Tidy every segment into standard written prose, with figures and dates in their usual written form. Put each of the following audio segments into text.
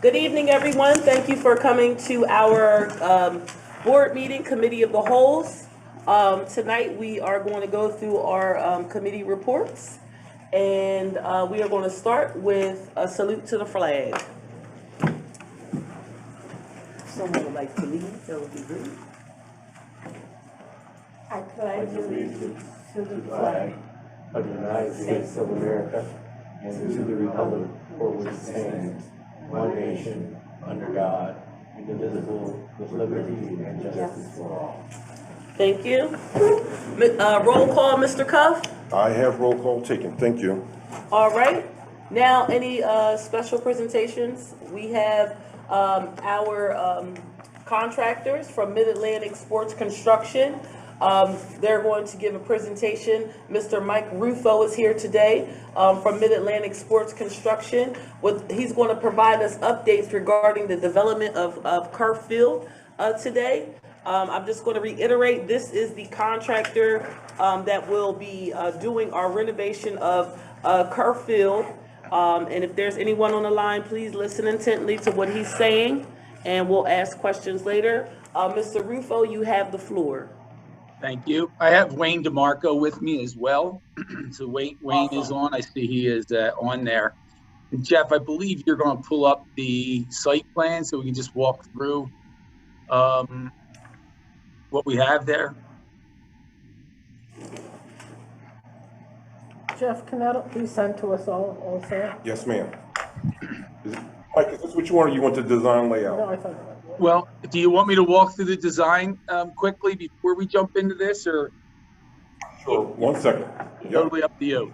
Good evening, everyone. Thank you for coming to our board meeting, Committee of the Holes. Tonight, we are going to go through our committee reports, and we are going to start with a salute to the flag. If someone would like to lead, that would be great. I pledge allegiance to the flag of the United States of America and to the republic for which it stands, one nation, under God, indivisible, with liberty and justice for all. Thank you. Roll call, Mr. Cuff. I have roll call taken. Thank you. All right. Now, any special presentations? We have our contractors from Mid-Atlantic Sports Construction. They're going to give a presentation. Mr. Mike Rufo is here today from Mid-Atlantic Sports Construction. He's going to provide us updates regarding the development of Kerr Field today. I'm just going to reiterate, this is the contractor that will be doing our renovation of Kerr Field. And if there's anyone on the line, please listen intently to what he's saying, and we'll ask questions later. Mr. Rufo, you have the floor. Thank you. I have Wayne DeMarco with me as well. So Wayne is on. I see he is on there. And Jeff, I believe you're going to pull up the site plan so we can just walk through what we have there. Jeff, can that be sent to us all also? Yes, ma'am. Mike, is this what you want, or you want the design layout? No, I thought. Well, do you want me to walk through the design quickly before we jump into this, or? Sure. 1 second. Yep. Totally up to you.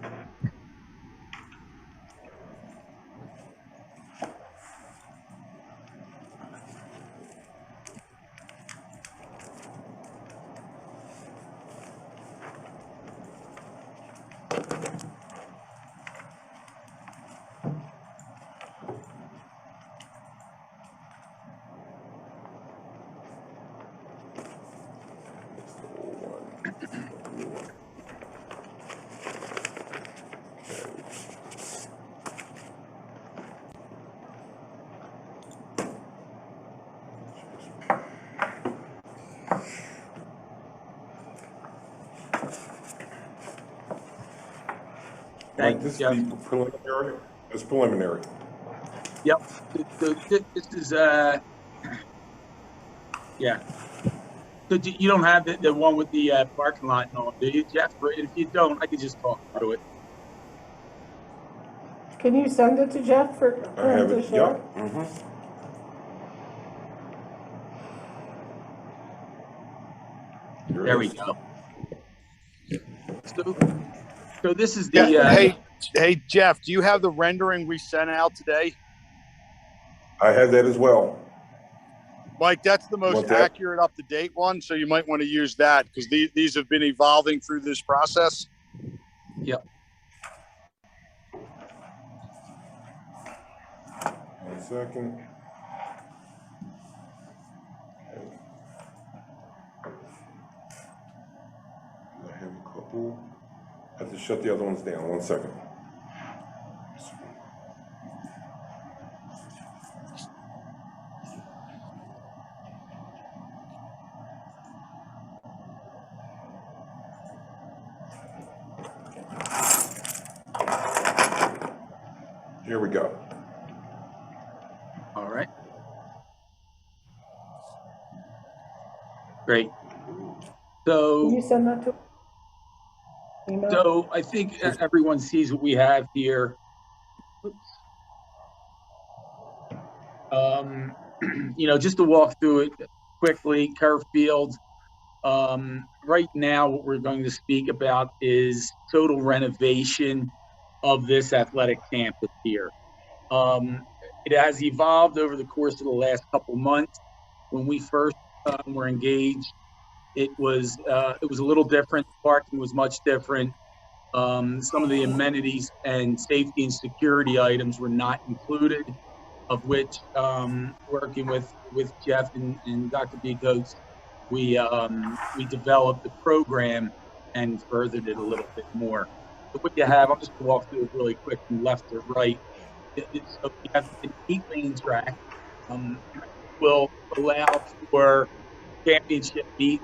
Mike, this is the preliminary. It's preliminary. Yep. This is yeah. So you don't have the one with the parking lot and all, do you, Jeff? If you don't, I can just talk through it. Can you send it to Jeff for I have him it. to share? Yep. Mm-hmm. There we go. So this is the hey Jeff, do you have the rendering we sent out today? I have that as well. Mike, that's the most accurate, up-to-date one, so you might want to use that because these have been evolving through this process. Yep. 1 second. I have a couple. I have to shut the other ones down. 1 second. Here we go. All right. Great. Can you send that to email? So I think everyone sees what we have here. Just to walk through it quickly, Kerr Field. Right now, what we're going to speak about is total renovation of this athletic campus here. It has evolved over the course of the last couple months. When we first were engaged, it was a little different. Parking was much different. Some of the amenities and safety and security items were not included, of which working with Jeff and Dr. Bicos, we developed the program and furthered it a little bit more. So what you have, I'm just going to walk through it really quick from left to right. So we have an 8-lane track, will allow for championship meets.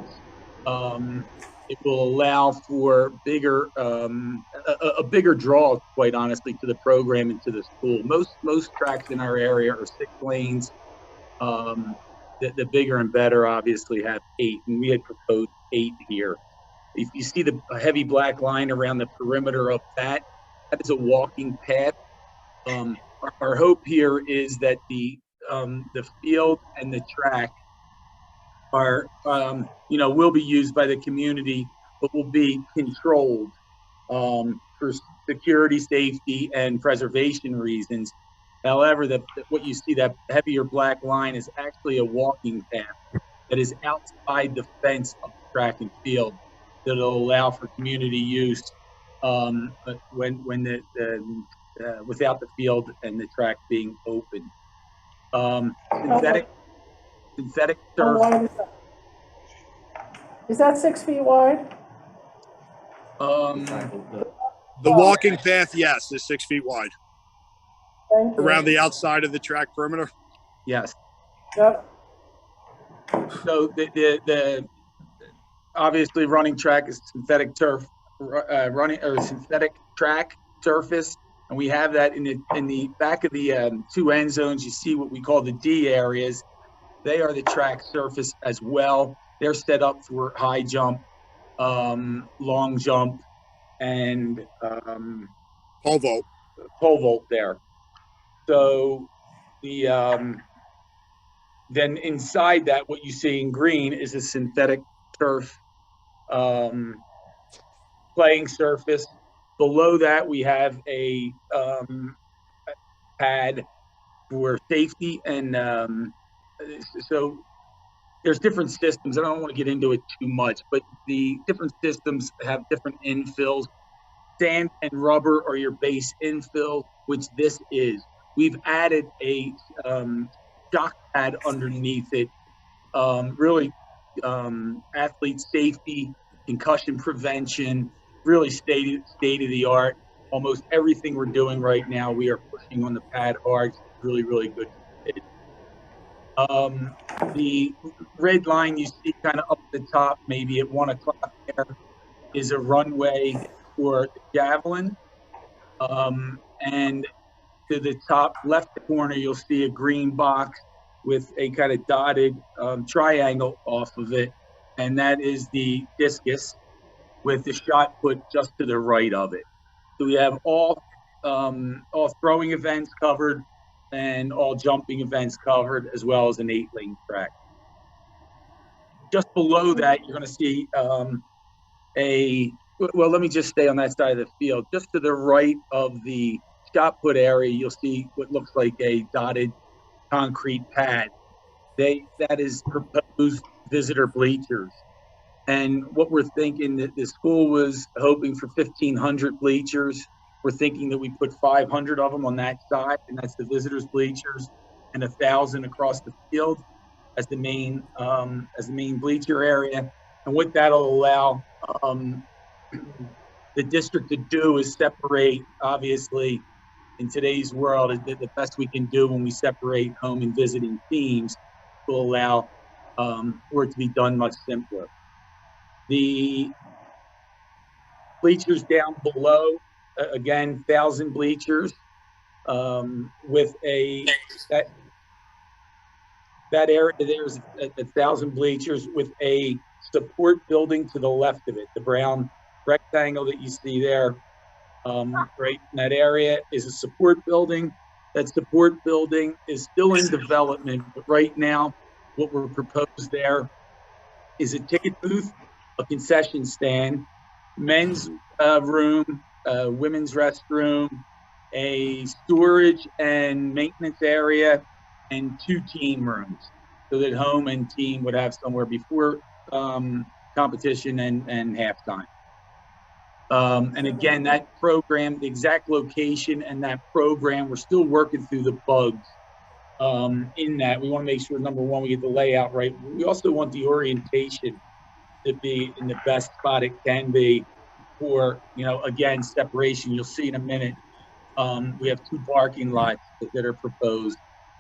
It will allow for bigger, a bigger draw, quite honestly, to the program and to the school. Most tracks in our area are 6 lanes. The bigger and better obviously have 8, and we had proposed 8 here. If you see the heavy black line around the perimeter of that, that is a walking path. Our hope here is that the field and the track are, will be used by the community, but will be controlled for security, safety, and preservation reasons. However, what you see, that heavier black line, is actually a walking path that is outside the fence of the track and field that will allow for community use when without the field and the track being open. Synthetic How turf. wide is that? Is that 6 feet wide? The walking path, yes, is 6 feet wide Thank you. around the outside of the track perimeter. Yes. Yep. So the obviously running track is synthetic turf, synthetic track surface, and we have that in the back of the 2 end zones. You see what we call the D areas. They are the track surface as well. They're set up for high jump, long jump, and Pole vault. pole vault there. So the then inside that, what you see in green is a synthetic turf playing surface. Below that, we have a pad for safety, and so there's different systems. I don't want to get into it too much, but the different systems have different infills. Sand and rubber are your base infill, which this is. We've added a shock pad underneath it, really athlete safety, concussion prevention, really state of the art. Almost everything we're doing right now, we are pushing on the pad hard. It's really, really good. The red line you see kind of up at the top, maybe at 1 o'clock there, is a runway for the javelin. And to the top left corner, you'll see a green box with a kind of dotted triangle off of it. And that is the discus with the shot put just to the right of it. So we have all throwing events covered and all jumping events covered, as well as an 8-lane track. Just below that, you're going to see well, let me just stay on that side of the field. Just to the right of the shot put area, you'll see what looks like a dotted concrete pad. That is proposed visitor bleachers. And what we're thinking, that the school was hoping for 1,500 bleachers. We're thinking that we put 500 of them on that side, and that's the visitors bleachers, and 1,000 across the field as the main bleacher area. And what that'll allow the district to do is separate, obviously, in today's world, the best we can do when we separate home and visiting teams will allow for it to be done much simpler. The bleachers down below, again, 1,000 bleachers with that area there's 1,000 bleachers with a support building to the left of it. The brown rectangle that you see there, right in that area, is a support building. That support building is still in development, but right now, what we're proposed there is a ticket booth, a concession stand, men's room, women's restroom, a storage and maintenance area, and 2 team rooms, so that home and team would have somewhere before competition and halftime. And again, that program, the exact location and that program, we're still working through the bugs in that. We want to make sure, number one, we get the layout right. We also want the orientation to be in the best spot it can be for, again, separation. You'll see in a minute We have 2 parking lots that are proposed.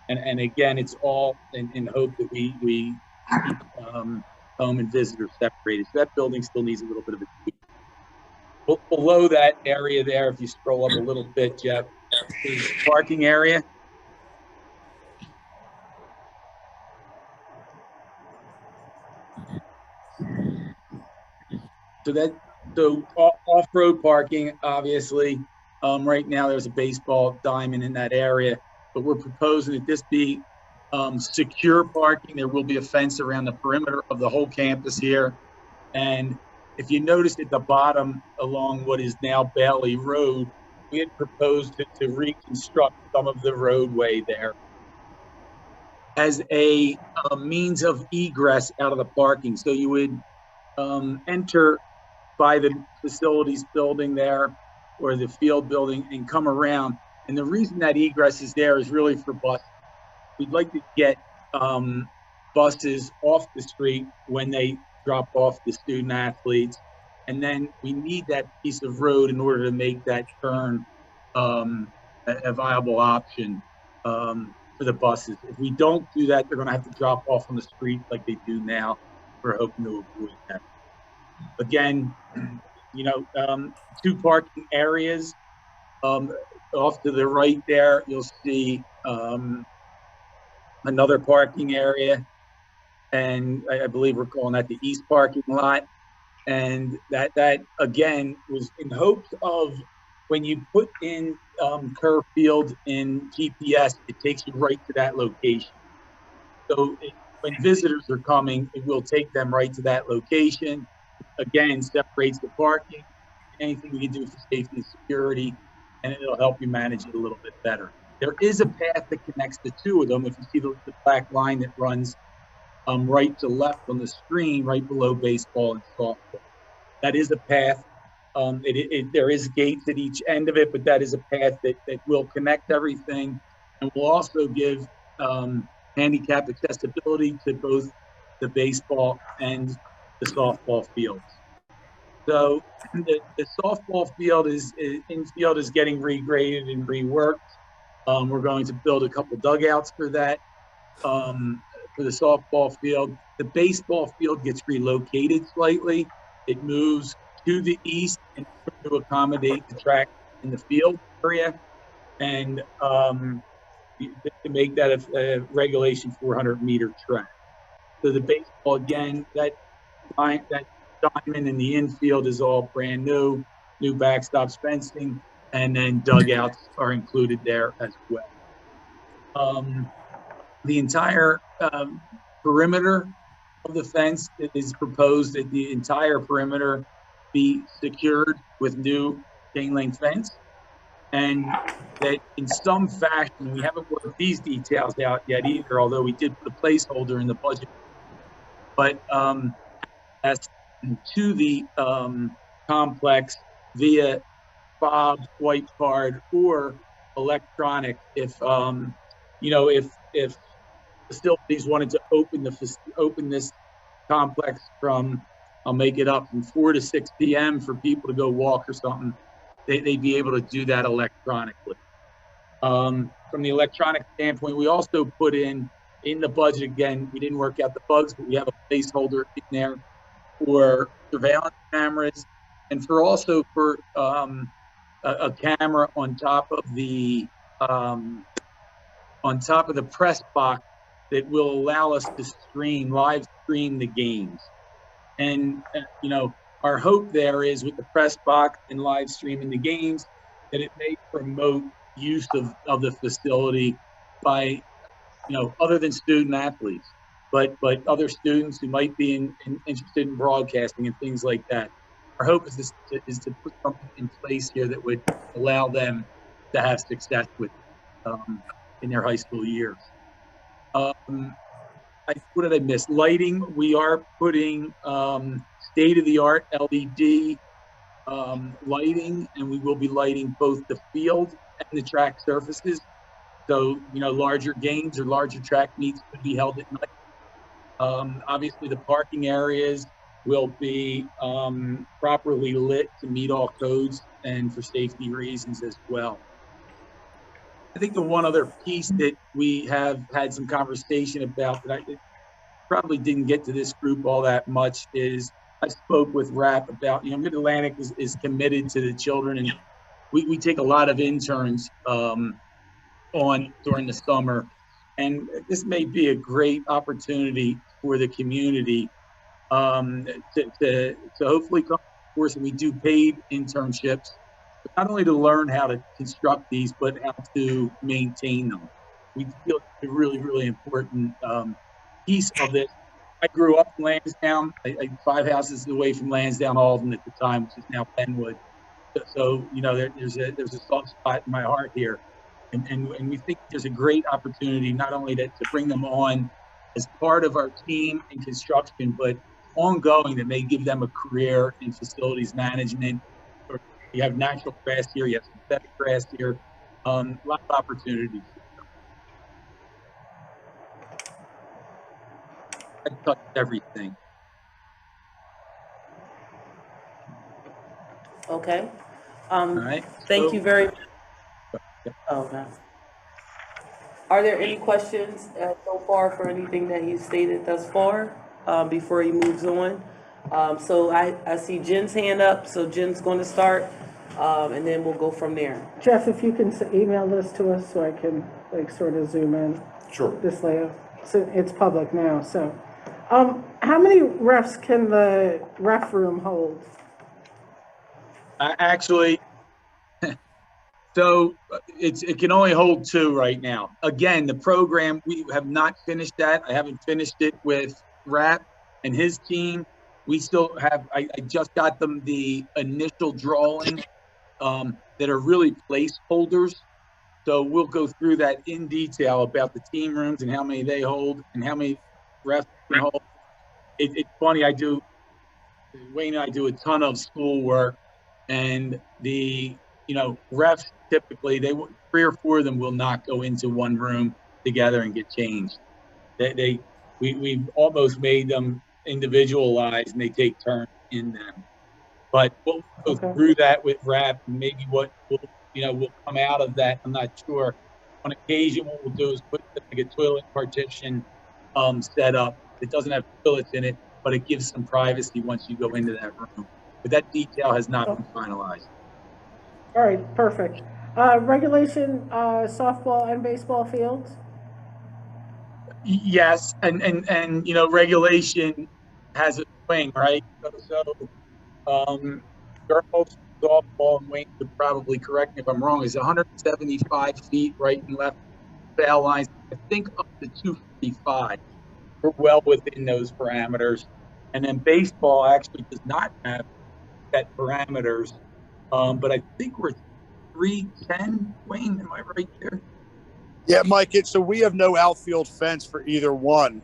And again, it's all in hope that we keep home and visitors separated. So that building still needs a little bit of a tweak. Below that area there, if you scroll up a little bit, Jeff, is parking area. So off-road parking, obviously, right now there's a baseball diamond in that area, but we're proposing that this be secure parking. There will be a fence around the perimeter of the whole campus here. And if you notice at the bottom along what is now Bailey Road, we had proposed to reconstruct some of the roadway there as a means of egress out of the parking. So you would enter by the facilities building there or the field building and come around. And the reason that egress is there is really for buses. We'd like to get buses off the street when they drop off the student athletes. And then we need that piece of road in order to make that turn a viable option for the buses. If we don't do that, they're going to have to drop off on the street like they do now. We're hoping to avoid that. Again, 2 parking areas. Off to the right there, you'll see another parking area. And I believe we're calling that the east parking lot. And that again was in hopes of when you put in Curve Field in GPS, it takes you right to that location. So when visitors are coming, it will take them right to that location. Again, separates the parking, anything we can do for safety and security, and it'll help you manage it a little bit better. There is a path that connects the 2 of them. If you see the black line that runs right to left on the screen, right below baseball and softball. That is a path. There is gates at each end of it, but that is a path that will connect everything and will also give handicap accessibility to both the baseball and the softball fields. So the softball field infield is getting regraded and reworked. We're going to build a couple dugouts for that. For the softball field, the baseball field gets relocated slightly. It moves to the east in order to accommodate the track in the field area, and to make that a regulation 400-meter track. So the baseball, again, that diamond in the infield is all brand new backstops fencing, and then dugouts are included there as well. The entire perimeter of the fence, it is proposed that the entire perimeter be secured with new chain link fence, and that in some fashion, we haven't worked these details out yet either, although we did put a placeholder in the budget, but as to the complex via fob, swipe card, or electronic. If if facilities wanted to open this complex from, I'll make it up, from 4 to 6 p.m. for people to go walk or something, they'd be able to do that electronically. From the electronic standpoint, we also put in the budget, again, we didn't work out the bugs, but we have a placeholder in there for surveillance cameras and for a camera on top of the press box that will allow us to live stream the games. And our hope there is with the press box and live streaming the games that it may promote use of the facility by other than student athletes, but other students who might be interested in broadcasting and things like that. Our hope is to put something in place here that would allow them to have success with in their high school years. What did I miss? Lighting. We are putting state-of-the-art LED lighting, and we will be lighting both the field and the track surfaces. So, larger games or larger track meets could be held at night. Obviously, the parking areas will be properly lit to meet all codes and for safety reasons as well. I think the one other piece that we have had some conversation about that I probably didn't get to this group all that much is I spoke with RAP about, Mid-Atlantic is committed to the children, and we take a lot of interns on during the summer. And this may be a great opportunity for the community to hopefully come to the course, and we do paid internships, but not only to learn how to construct these, but how to maintain them. We feel it's a really, really important piece of this. I grew up in Lansdowne, 5 houses away from Lansdowne Alden at the time, which is now Penwood. So there's a soft spot in my heart here, and we think there's a great opportunity not only to bring them on as part of our team in construction, but ongoing that may give them a career in facilities management. Or you have natural grass here, you have synthetic grass here, a lot of opportunities. I touched everything. Okay. All right. Thank you very much. Okay. Are there any questions so far for anything that you stated thus far before he moves on? So I see Jen's hand up, so Jen's going to start, and then we'll go from there. Jeff, if you can email this to us so I can sort of zoom in. Sure. This layout. So it's public now, so. How many refs can the ref room hold? Actually, so it can only hold 2 right now. Again, the program, we have not finished that. I haven't finished it with Rap and his team. We still have, I just got them the initial drawing that are really placeholders. So we'll go through that in detail about the team rooms and how many they hold and how many refs can hold. It's funny, Wayne and I do a ton of schoolwork, and the refs typically 3 or 4 of them will not go into one room together and get changed. We've almost made them individualized, and they take turns in them. But we'll go through that with RAP, and maybe what will come out of that, I'm not sure. On occasion, what we'll do is put like a toilet partition set up. It doesn't have toilets in it, but it gives some privacy once you go into that room. But that detail has not been finalized. All right, perfect. Regulation softball and baseball fields? Yes, and regulation has a swing, right? So girls softball, and Wayne could probably correct me if I'm wrong, is 175 feet right and left foul lines. I think up to 255. We're well within those parameters. And then baseball actually does not have set parameters, but I think we're 310. Wayne, am I right there? Yeah, Mike, so we have no outfield fence for either one,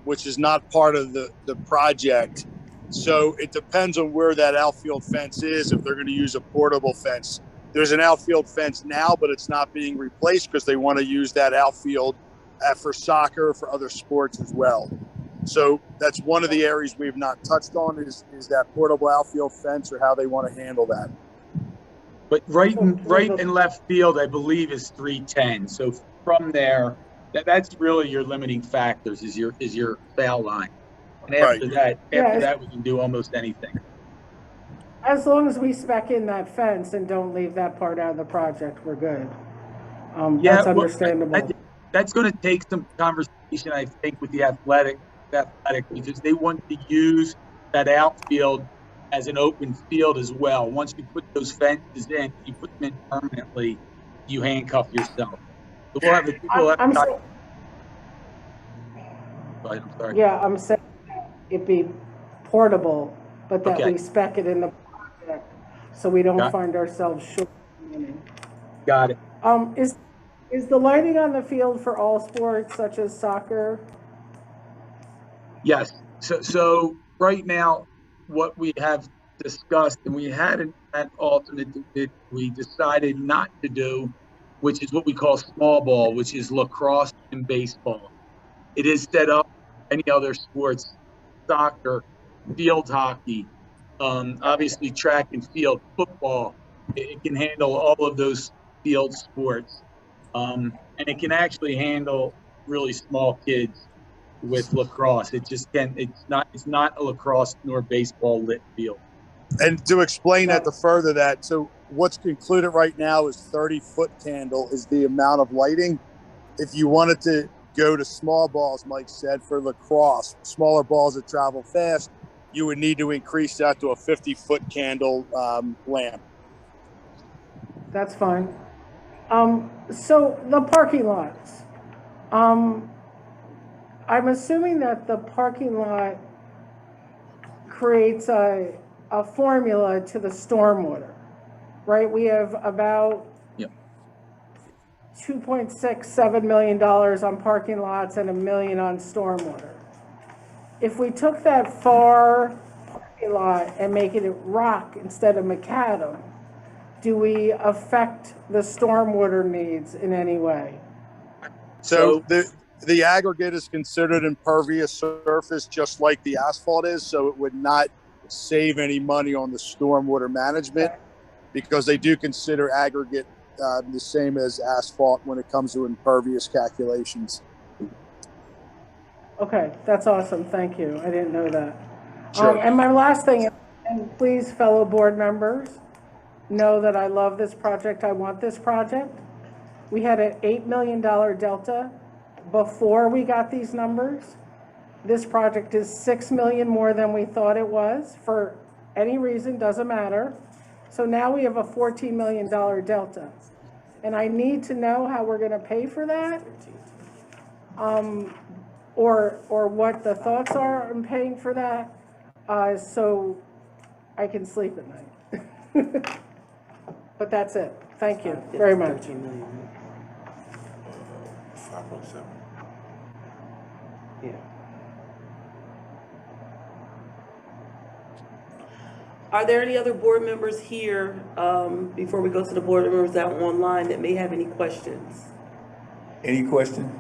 which is not part of the project. So it depends on where that outfield fence is, if they're going to use a portable fence. There's an outfield fence now, but it's not being replaced because they want to use that outfield for soccer, for other sports as well. So that's one of the areas we've not touched on is that portable outfield fence, or how they want to handle that. But right and left field, I believe, is 310. So from there, that's really your limiting factors is your foul line. And after that, we can do almost anything. As long as we spec in that fence and don't leave that part out of the project, we're good. That's understandable. That's going to take some conversation, I think, with the athletic, because they want to use that outfield as an open field as well. Once you put those fences in, you put them in permanently, you handcuff yourself. So we'll have I'm sorry. Yeah, I'm saying it be portable, but that we spec it in the project so we don't find ourselves short. Got it. Is the lighting on the field for all sports such as soccer? Yes. So right now, what we have discussed, and we had an alternate that we decided not to do, which is what we call small ball, which is lacrosse and baseball. It is set up any other sports, soccer, field hockey, obviously track and field, football. It can handle all of those field sports. And it can actually handle really small kids with lacrosse. It just can. It's not a lacrosse nor baseball lit field. And to explain that, to further that, so what's included right now is 30-foot candle is the amount of lighting. If you wanted to go to small balls, Mike said, for lacrosse, smaller balls that travel fast, you would need to increase that to a 50-foot candle lamp. That's fine. So the parking lots. I'm assuming that the parking lot creates a formula to the stormwater, right? We have about $2.67 million on parking lots and $1 million on stormwater. If we took that far parking lot and make it rock instead of macadam, do we affect the stormwater needs in any way? So the aggregate is considered impervious surface, just like the asphalt is, so it would not save any money on the stormwater management because they do consider aggregate the same as asphalt when it comes to impervious calculations. Okay, that's awesome. Thank you. I didn't know that. Sure. And my last thing, and please, fellow board members, know that I love this project. I want this project. We had an $8 million delta before we got these numbers. This project is $6 million more than we thought it was for any reason, doesn't matter. So now we have a $14 million delta. And I need to know how we're gonna pay for that. Or what the thoughts are on paying for that, so I can sleep at night. But that's it. Thank you very much. 5.7. Yeah. Are there any other board members here, before we go to the board members out online that may have any questions? Any question?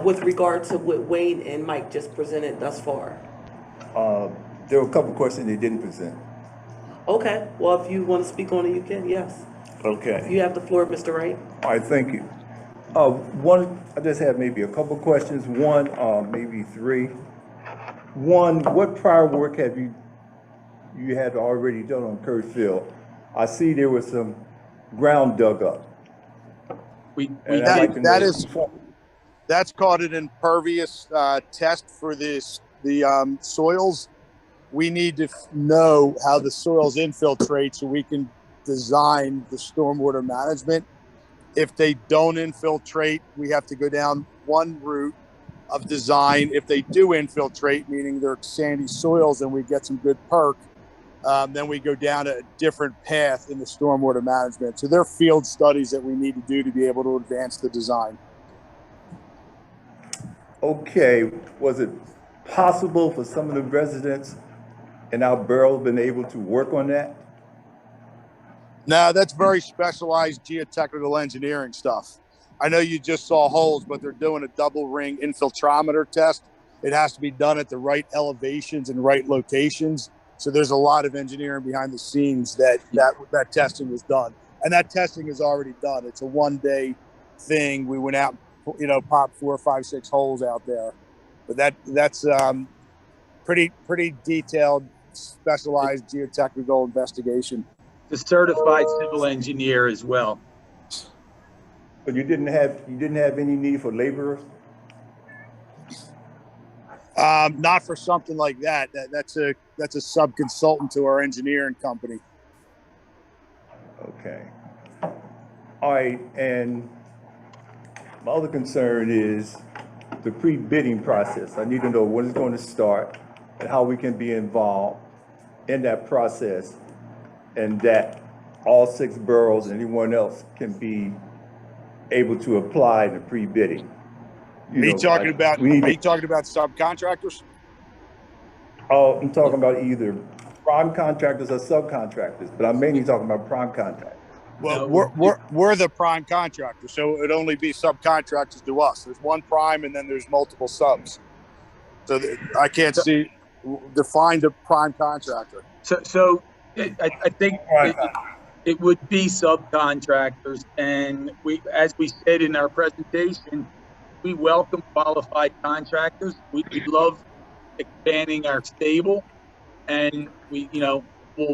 With regard to what Wayne and Mike just presented thus far? There were a couple questions they didn't present. Okay, well, if you want to speak on it, you can, yes. Okay. You have the floor, Mr. Wright. All right, thank you. I just have maybe a couple questions. One, maybe three. One, what prior work have you had already done on Curve Field? I see there was some ground dug up. That's called an impervious test for the soils. We need to know how the soils infiltrate so we can design the stormwater management. If they don't infiltrate, we have to go down one route of design. If they do infiltrate, meaning they're sandy soils and we get some good perk, then we go down a different path in the stormwater management. So there are field studies that we need to do to be able to advance the design. Okay, was it possible for some of the residents in our borough been able to work on that? No, that's very specialized geotechnical engineering stuff. I know you just saw holes, but they're doing a double ring infiltrometer test. It has to be done at the right elevations and right locations. So there's a lot of engineering behind the scenes that testing was done. And that testing is already done. It's a one-day thing. We went out, popped 4, 5, 6 holes out there. But that's pretty detailed, specialized geotechnical investigation. The certified civil engineer as well. But you didn't have any need for laborers? Not for something like that. That's a sub-consultant to our engineering company. Okay. All right, and my other concern is the pre-bidding process. I need to know when it's going to start and how we can be involved in that process, and that all 6 boroughs and anyone else can be able to apply the pre-bidding. Are you talking about subcontractors? Oh, I'm talking about either prime contractors or subcontractors, but I'm mainly talking about prime contractors. Well, we're the prime contractor, so it'd only be subcontractors to us. There's one prime and then there's multiple subs. So I can't define the prime contractor. So I think it would be subcontractors. And we, as we said in our presentation, we welcome qualified contractors. We love expanding our stable, and we'll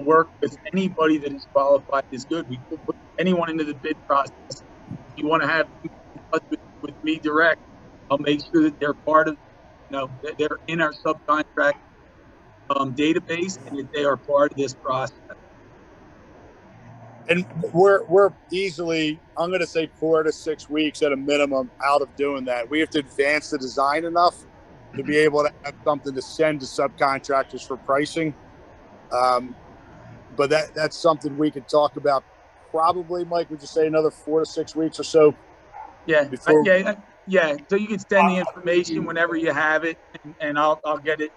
work with anybody that is qualified is good. We will put anyone into the bid process. If you want to have them in touch with me direct, I'll make sure that they're part of, that they're in our subcontract database, and that they are part of this process. And we're easily, I'm going to say 4 to 6 weeks at a minimum out of doing that. We have to advance the design enough to be able to have something to send to subcontractors for pricing. But that's something we could talk about. Probably, Mike, would you say another 4 to 6 weeks or so? Yeah, Before... yeah. So you can send the information whenever you have it, and I'll get it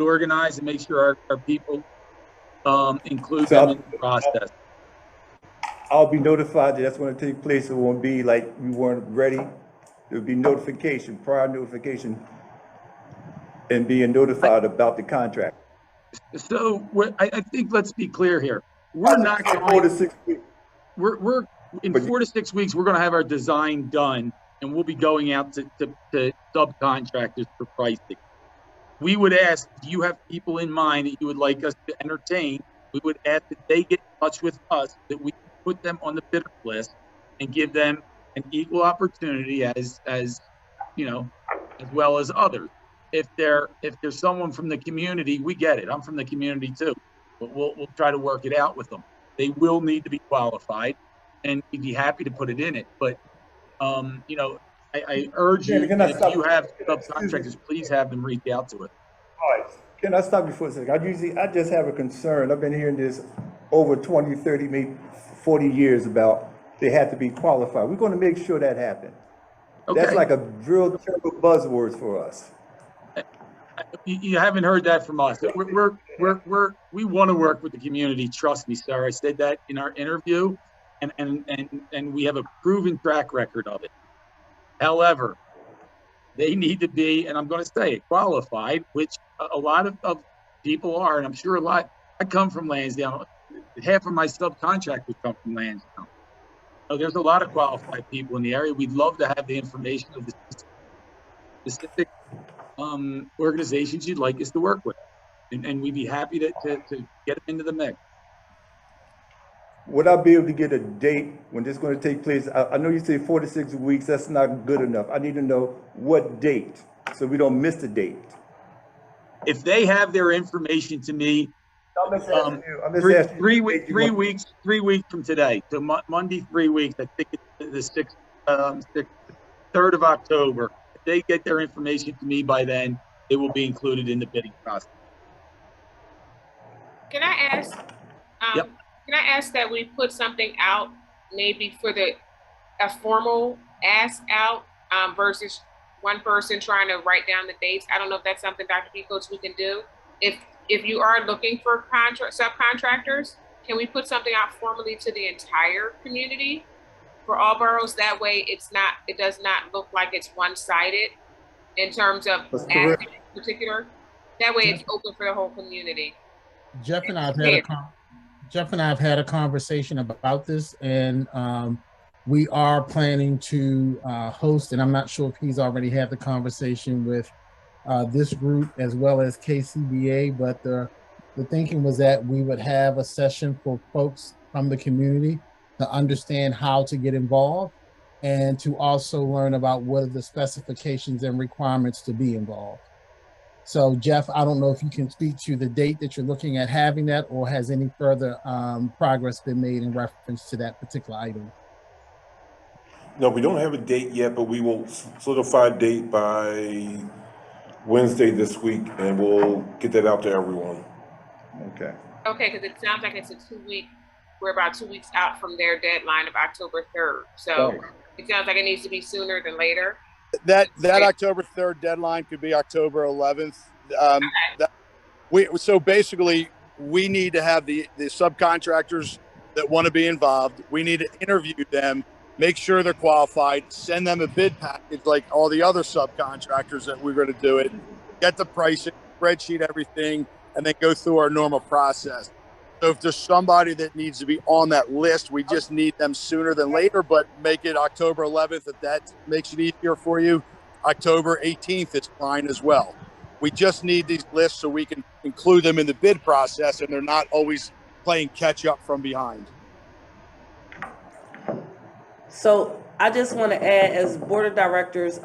organized and make sure our people include them in the process. I'll be notified that that's going to take place. It won't be like we weren't ready. There'll be notification, prior notification, and being notified about the contract. So I think let's be clear here. We're not going 4 to 6 weeks. We're in 4 to 6 weeks. We're going to have our design done, and we'll be going out to subcontractors for pricing. We would ask, do you have people in mind that you would like us to entertain? We would ask that they get in touch with us, that we can put them on the bidder list and give them an equal opportunity as well as others. If there's someone from the community, we get it. I'm from the community too, but we'll try to work it out with them. They will need to be qualified, and we'd be happy to put it in it. But I urge you, if you have subcontractors, please have them reach out to us. All right. Can I stop you for a second? I just have a concern. I've been hearing this over 20, 30, maybe 40 years about they have to be qualified. We're going to make sure that happens. Okay. That's like a real terrible buzzword for us. You haven't heard that from us. We want to work with the community. Trust me, sir. I said that in our interview, and we have a proven track record of it. However, they need to be, and I'm going to say it, qualified, which a lot of people are, and I'm sure a lot. I come from Lansdowne. Half of my subcontractors come from Lansdowne. So there's a lot of qualified people in the area. We'd love to have the information of the specific organizations you'd like us to work with, and we'd be happy to get them into the mix. Would I be able to get a date when this is going to take place? I know you say 4 to 6 weeks. That's not good enough. I need to know what date so we don't miss the date. If they have their information to me, I'm just asking you. 3 weeks from today, so Monday, 3 weeks. I think it's the 3rd of October. If they get their information to me by then, it will be included in the bidding process. Can I ask? Yep. Can I ask that we put something out, maybe for a formal ask out versus one person trying to write down the dates? I don't know if that's something, Dr. Picos, we can do. If you are looking for subcontractors, can we put something out formally to the entire community for all boroughs? That way, it does not look like it's one-sided in terms of asking in particular. That way, it's open for the whole community. Jeff and I have had a conversation about this, and we are planning to host, and I'm not sure if he's already had the conversation with this group as well as KCBA, but the thinking was that we would have a session for folks from the community to understand how to get involved and to also learn about what are the specifications and requirements to be involved. So Jeff, I don't know if you can speak to the date that you're looking at having that, or has any further progress been made in reference to that particular item? No, we don't have a date yet, but we will solidify a date by Wednesday this week, and we'll get that out to everyone. Okay. Okay, because it sounds like it's a 2-week, we're about 2 weeks out from their deadline of October 3rd. So it sounds like it needs to be sooner than later. That October 3rd deadline could be October 11th. So basically, we need to have the subcontractors that want to be involved. We need to interview them, make sure they're qualified, send them a bid package like all the other subcontractors that we're going to do it, get the pricing, spreadsheet everything, and then go through our normal process. So if there's somebody that needs to be on that list, we just need them sooner than later, but make it October 11th if that makes it easier for you. October 18th is fine as well. We just need these lists so we can include them in the bid process and they're not always playing catch up from behind. So I just want to add, as board of directors,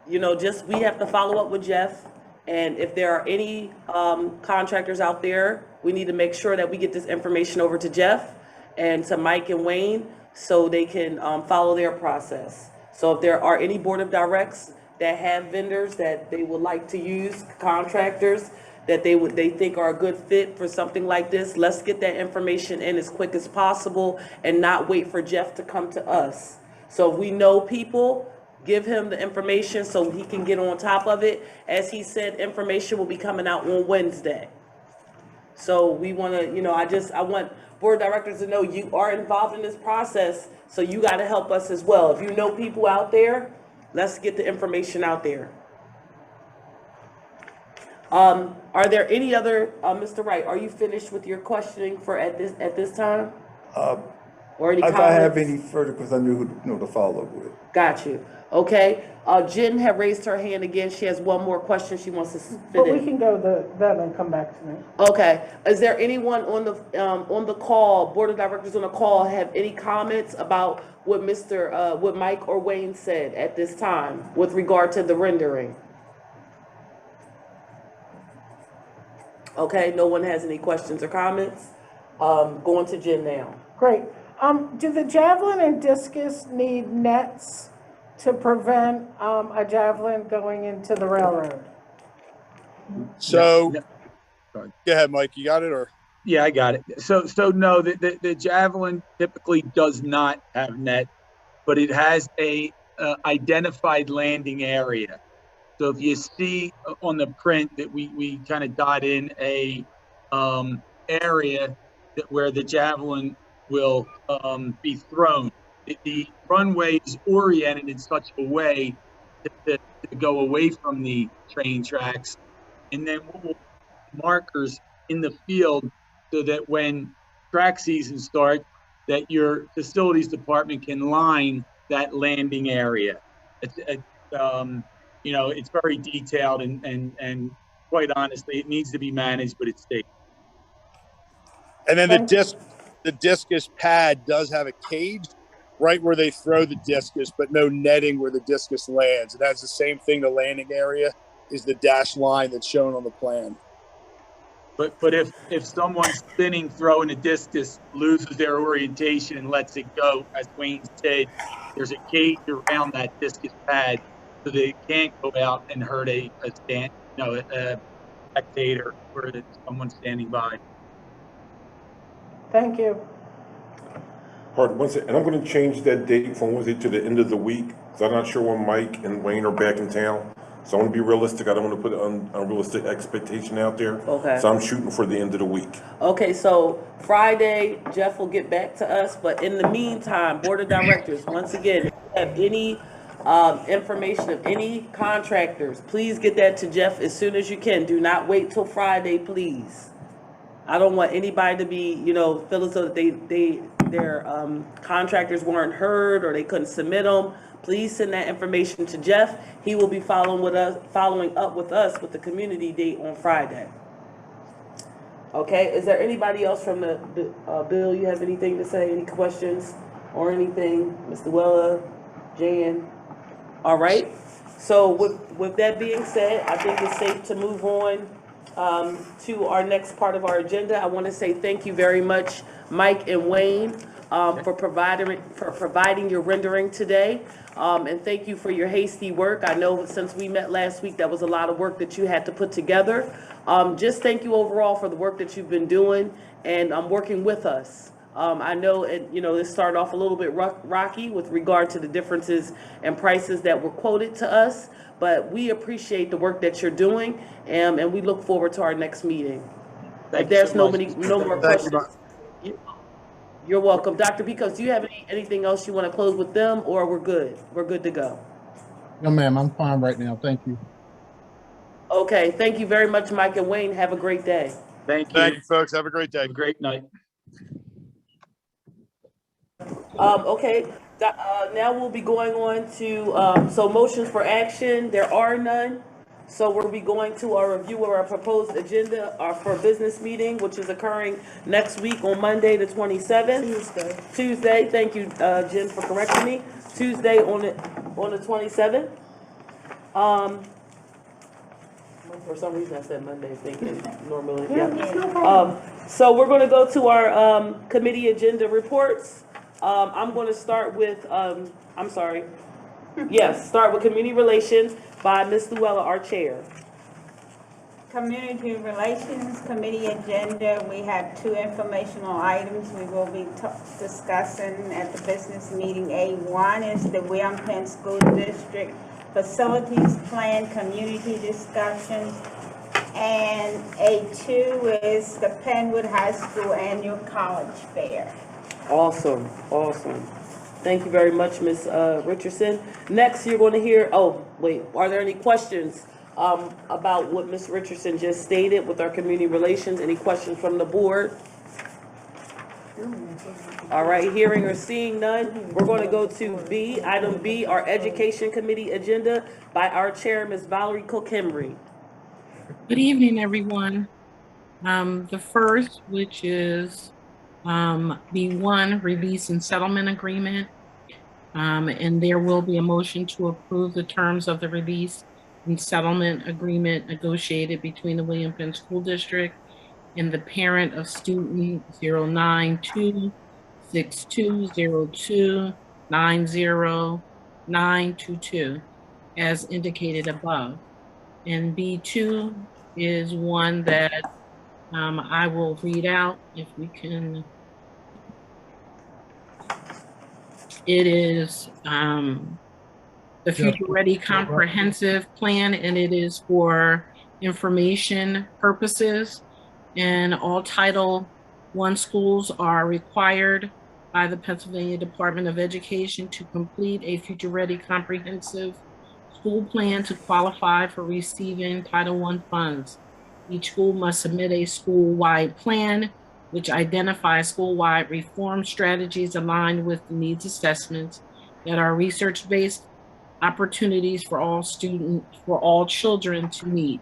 you know, just, we have to follow up with Jeff. And if there are any contractors out there, we need to make sure that we get this information over to Jeff and to Mike and Wayne so they can follow their process. So if there are any board of directs that have vendors that they would like to use, contractors that they think are a good fit for something like this, let's get that information in as quick as possible and not wait for Jeff to come to us. So if we know people, give him the information so he can get on top of it. As he said, information will be coming out on Wednesday. So we want to, you know, I want board directors to know you are involved in this process, so you got to help us as well. If you know people out there, let's get the information out there. Are there any other, Mr. Wright, are you finished with your questioning for at this time? Or any If comments? I have any further, because I knew who to follow up with. Got you. Okay. Jen had raised her hand again. She has one more question she wants to fit But we in. can go to them and come back to me. Okay. Is there anyone on the call, board of directors on the call, have any comments about what what Mike or Wayne said at this time with regard to the rendering? Okay. No one has any questions or comments. Going to Jen now. Great. Do the javelin and discus need nets to prevent a javelin going into the railroad? So, Yeah. go ahead, Mike. You got it, or? Yeah, I got it. So no, the javelin typically does not have net, but it has a identified landing area. So if you see on the print that we kind of dot in a area where the javelin will be thrown. The runway is oriented in such a way to go away from the train tracks, and then we'll markers in the field so that when track season starts, that your facilities department can line that landing area. You know, it's very detailed and quite honestly, it needs to be managed, but it's safe. And then the discus pad does have a cage right where they throw the discus, but no netting where the discus lands. It has the same thing. The landing area is the dash line that's shown on the plan. But if someone spinning, throwing a discus loses their orientation and lets it go, as Wayne said, there's a cage around that discus pad so that it can't go out and hurt a spectator or someone standing by. Thank you. Pardon, one second, and I'm gonna change that date from Wednesday to the end of the week, because I'm not sure when Mike and Wayne are back in town. So I want to be realistic. I don't want to put an unrealistic expectation out there. Okay. So I'm shooting for the end of the week. Okay, so Friday, Jeff will get back to us, but in the meantime, board of directors, once again, if you have any information of any contractors, please get that to Jeff as soon as you can. Do not wait till Friday, please. I don't want anybody to be, you know, feel as though that their contractors weren't heard or they couldn't submit them. Please send that information to Jeff. He will be following up with us with the community date on Friday. Okay, is there anybody else from the Bill, you have anything to say, any questions or anything? Mr. Weller, Jan? All right, so with that being said, I think it's safe to move on to our next part of our agenda. I want to say thank you very much, Mike and Wayne, for providing your rendering today. And thank you for your hasty work. I know since we met last week, that was a lot of work that you had to put together. Just thank you overall for the work that you've been doing and working with us. I know it started off a little bit rocky with regard to the differences and prices that were quoted to us, but we appreciate the work that you're doing, and we look forward to our next meeting. If there's no more questions. You're welcome. Dr. Picos, do you have anything else you want to close with them, or we're good? We're good to go. No, ma'am, I'm fine right now. Thank you. Okay, thank you very much, Mike and Wayne. Have a great day. Thank you. Thank you, folks. Have a great day. Have a great night. Okay, now we'll be going on to, so motions for action, there are none. So we'll be going to our review of our proposed agenda, for business meeting, which is occurring next week on Monday, the 27th. Tuesday, thank you, Jen, for correcting me. Tuesday on the 27th. For some reason I said Monday, thinking normally, yeah. So we're gonna go to our, committee agenda reports. I'm gonna start with, I'm sorry. Yes, start with community relations by Ms. Luella, our chair. Community Relations Committee agenda, we have 2 informational items we will be discussing at the business meeting. A1 is the William Penn School District Facilities Plan Community Discussion. And A2 is the Penwood High School Annual College Fair. Awesome, awesome. Thank you very much, Ms. Richardson. Next, you're going to hear, oh, wait, are there any questions about what Ms. Richardson just stated with our community relations? Any questions from the board? All right, hearing or seeing none, we're going to go to B, item B, our education committee agenda by our chair, Ms. Valerie Cook-Henry. Good evening, everyone. The first, which is B1, release and settlement agreement. And there will be a motion to approve the terms of the release and settlement agreement negotiated between the William Penn School District and the parent of student 0926202909922 as indicated above. And B2 is one that I will read out if we can. It is the Future Ready Comprehensive Plan, and it is for information purposes. And all Title I schools are required by the Pennsylvania Department of Education to complete a Future Ready Comprehensive School Plan to qualify for receiving Title I funds. Each school must submit a school-wide plan which identifies school-wide reform strategies aligned with the needs assessments that are research-based opportunities for all children to meet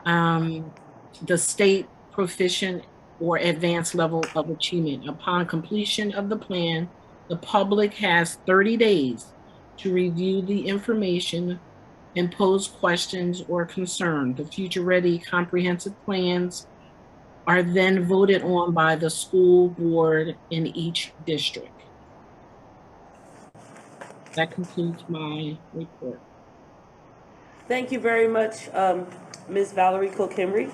the state proficient or advanced level of achievement. Upon completion of the plan, the public has 30 days to review the information and pose questions or concern. The Future Ready comprehensive plans are then voted on by the school board in each district. That concludes my report. Thank you very much, Ms. Valerie Cook-Henry.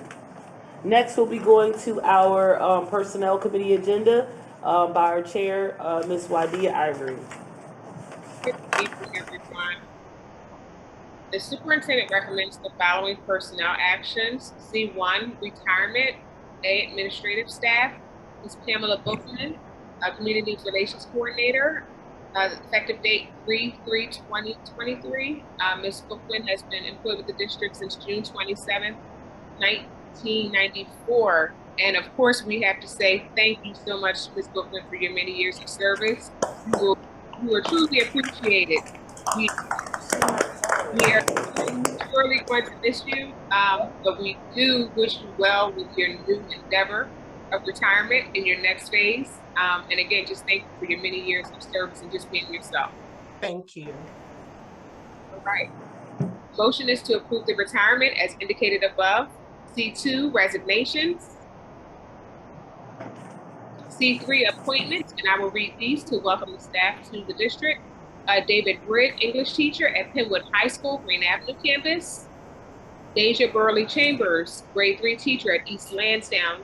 Next, we'll be going to our Personnel Committee agenda by our chair, Ms. Wadia Ivory. Good evening, everyone. The superintendent recommends the following personnel actions. C1, retirement. A, administrative staff. Ms. Pamela Goldman, Community Relations Coordinator. Effective date 3/3/2023. Ms. Goldman has been employed with the district since June 27th, 1994. And of course, we have to say thank you so much, Ms. Goldman, for your many years of service. You are truly appreciated. We are surely going to miss you, but we do wish you well with your new endeavor of retirement in your next phase. And again, just thank you for your many years of service and just being yourself. Thank you. All right. Motion is to approve the retirement as indicated above. C2, resignations. C3, appointments, and I will read these to welcome the staff to the district. David Britt, English teacher at Penwood High School, Green Avenue campus. Deja Burley Chambers, grade 3 teacher at East Lansdowne.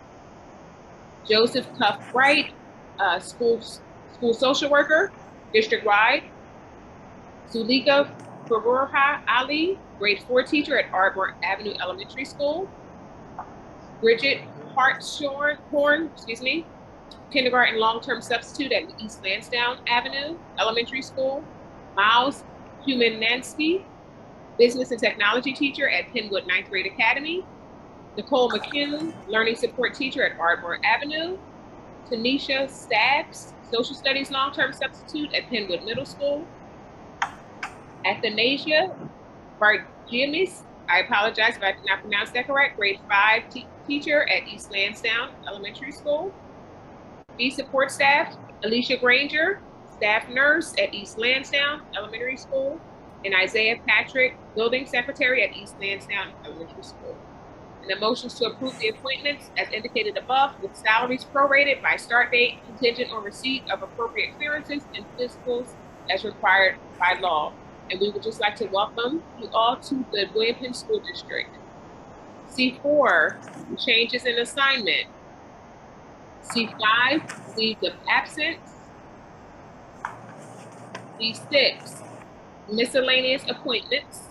Joseph Cuff Wright, school social worker, district-wide. Zulika Faroha Ali, grade 4 teacher at Ardmore Avenue Elementary School. Bridget Hartshorn, kindergarten long-term substitute at East Lansdowne Avenue Elementary School. Miles Humansky, business and technology teacher at Penwood 9th Grade Academy. Nicole McHugh, learning support teacher at Ardmore Avenue. Tanisha Stabs, social studies long-term substitute at Penwood Middle School. Athanasia Bargimis, I apologize if I did not pronounce that correct, grade 5 teacher at East Lansdowne Elementary School. B support staff, Alicia Granger, staff nurse at East Lansdowne Elementary School, and Isaiah Patrick, building secretary at East Lansdowne Elementary School. And the motions to approve the appointments as indicated above with salaries prorated by start date contingent on receipt of appropriate clearances and physicals as required by law. And we would just like to welcome you all to the William Penn School District. C4, changes in assignment. C5, leaves of absence. C6, miscellaneous appointments.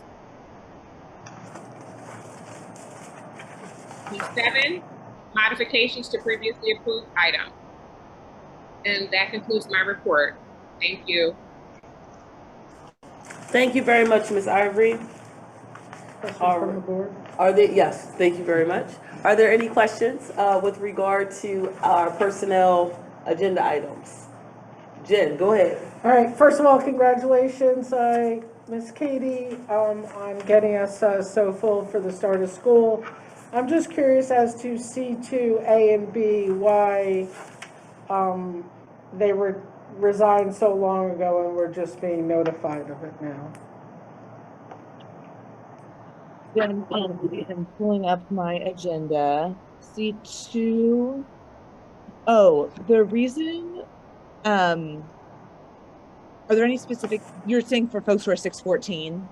C7, modifications to previously approved item. And that concludes my report. Thank you. Thank you very much, Ms. Ivory. Questions from the board? Yes, thank you very much. Are there any questions with regard to our personnel agenda items? Jen, go ahead. All right, first of all, congratulations, Ms. Katie, on getting us so full for the start of school. I'm just curious as to C2, A, and B, why they were resigned so long ago and we're just being notified of it now. Then I'm pulling up my agenda. C2. Oh, the reason, are there any specific, you're saying for folks who are 614?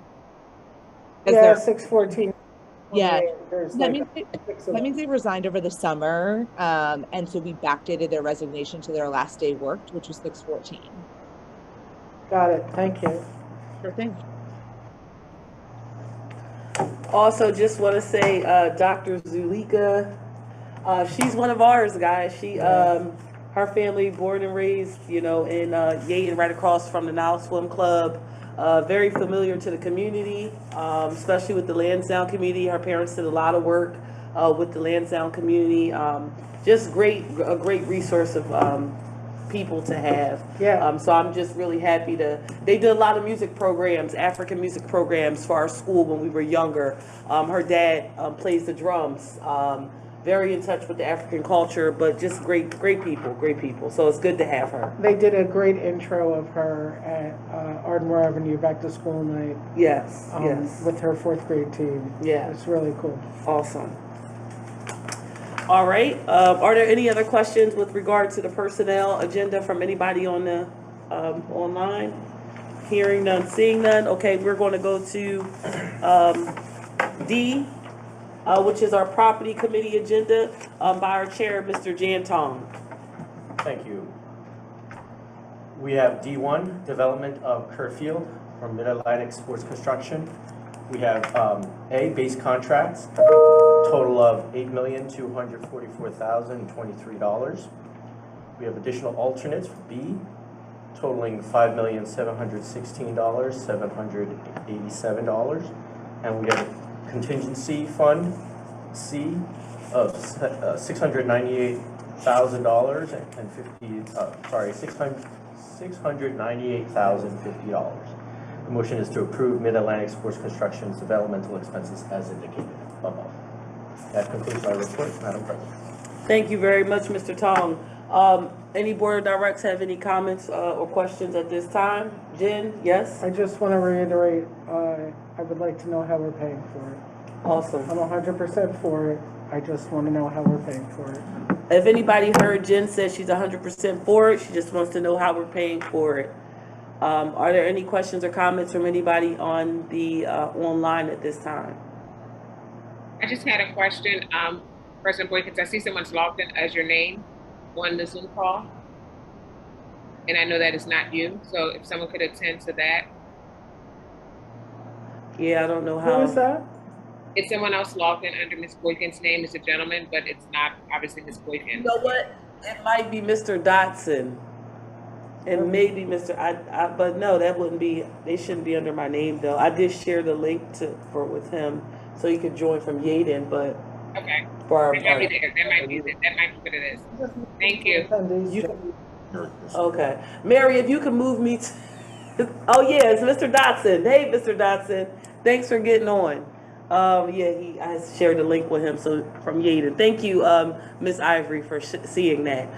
Yeah, 614. Yeah, that means they resigned over the summer, and so we backdated their resignation to their last day worked, which was 6/14. Got it, thank you. Sure thing. Also, just want to say, Dr. Zulika, she's one of ours, guys. She, her family, born and raised, in Yaden, right across from the Nile Swim Club. Very familiar to the community, especially with the Lansdowne community. Her parents did a lot of work with the Lansdowne community. Just a great resource of people to have. Yeah. So I'm just really happy they did a lot of music programs, African music programs for our school when we were younger. Her dad plays the drums. Very in touch with the African culture, but just great people. So it's good to have her. They did a great intro of her at Ardmore Avenue back to school night. Yes, with her 4th grade team. Yeah. It's really cool. Awesome. All right. Are there any other questions with regard to the personnel agenda from anybody on the online? Hearing none, seeing none. Okay, we're going to go to D, which is our property committee agenda by our chair, Mr. Jan Tong. Thank you. We have D1, development of Kurt Field from Mid-Atlantic Sports Construction. We have A, base contracts, total of $8,244,023. We have additional alternates for B, totaling $5,716,787. And we have a contingency fund, C, of $698,000 and $698,050. The motion is to approve Mid-Atlantic Sports Construction's developmental expenses as indicated above. That concludes my report, Madam President. Thank you very much, Mr. Tong. Any board of directors have any comments or questions at this time? Jen, yes? I just want to reiterate, I would like to know how we're paying for it. Awesome. I'm 100% for it. I just want to know how we're paying for it. If anybody heard Jen says she's 100% for it, she just wants to know how we're paying for it. Are there any questions or comments from anybody on the online at this time? I just had a question, President Boykins. I see someone's logged in as your name on the Zoom call, and I know that is not you. So if someone could attend to that. Yeah, I don't know how. Who is that? It's someone else logged in under Ms. Boykins' name. It's a gentleman, but it's not obviously Ms. Boykins. You know what? It might be Mr. Dotson. And maybe Mr. But no, that wouldn't be. They shouldn't be under my name though. I did share the link with him, so you could join from Yaden. But Okay. For our, That might be there. That might be what it is. Thank you. okay. Mary, if you can move me to, oh yeah, it's Mr. Dotson. Hey, Mr. Dotson. Thanks for getting on. Yeah, I shared the link with him, so from Yaden. Thank you, Miss Ivory, for seeing that.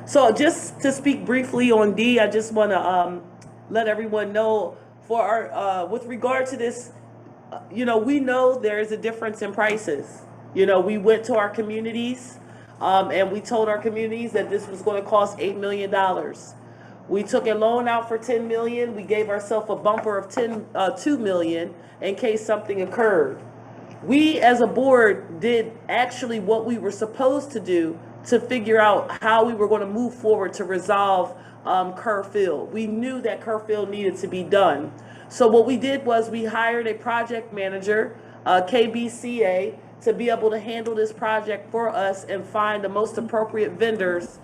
So just to speak briefly on D, I just want to let everyone know for our, with regard to this, we know there is a difference in prices. We went to our communities, and we told our communities that this was going to cost $8 million. We took a loan out for 10 million. We gave ourselves a bumper of 2 million in case something occurred. We as a board did actually what we were supposed to do to figure out how we were going to move forward to resolve Kerr Field. We knew that Kerr Field needed to be done. So what we did was we hired a project manager, KBCA, to be able to handle this project for us and find the most appropriate vendors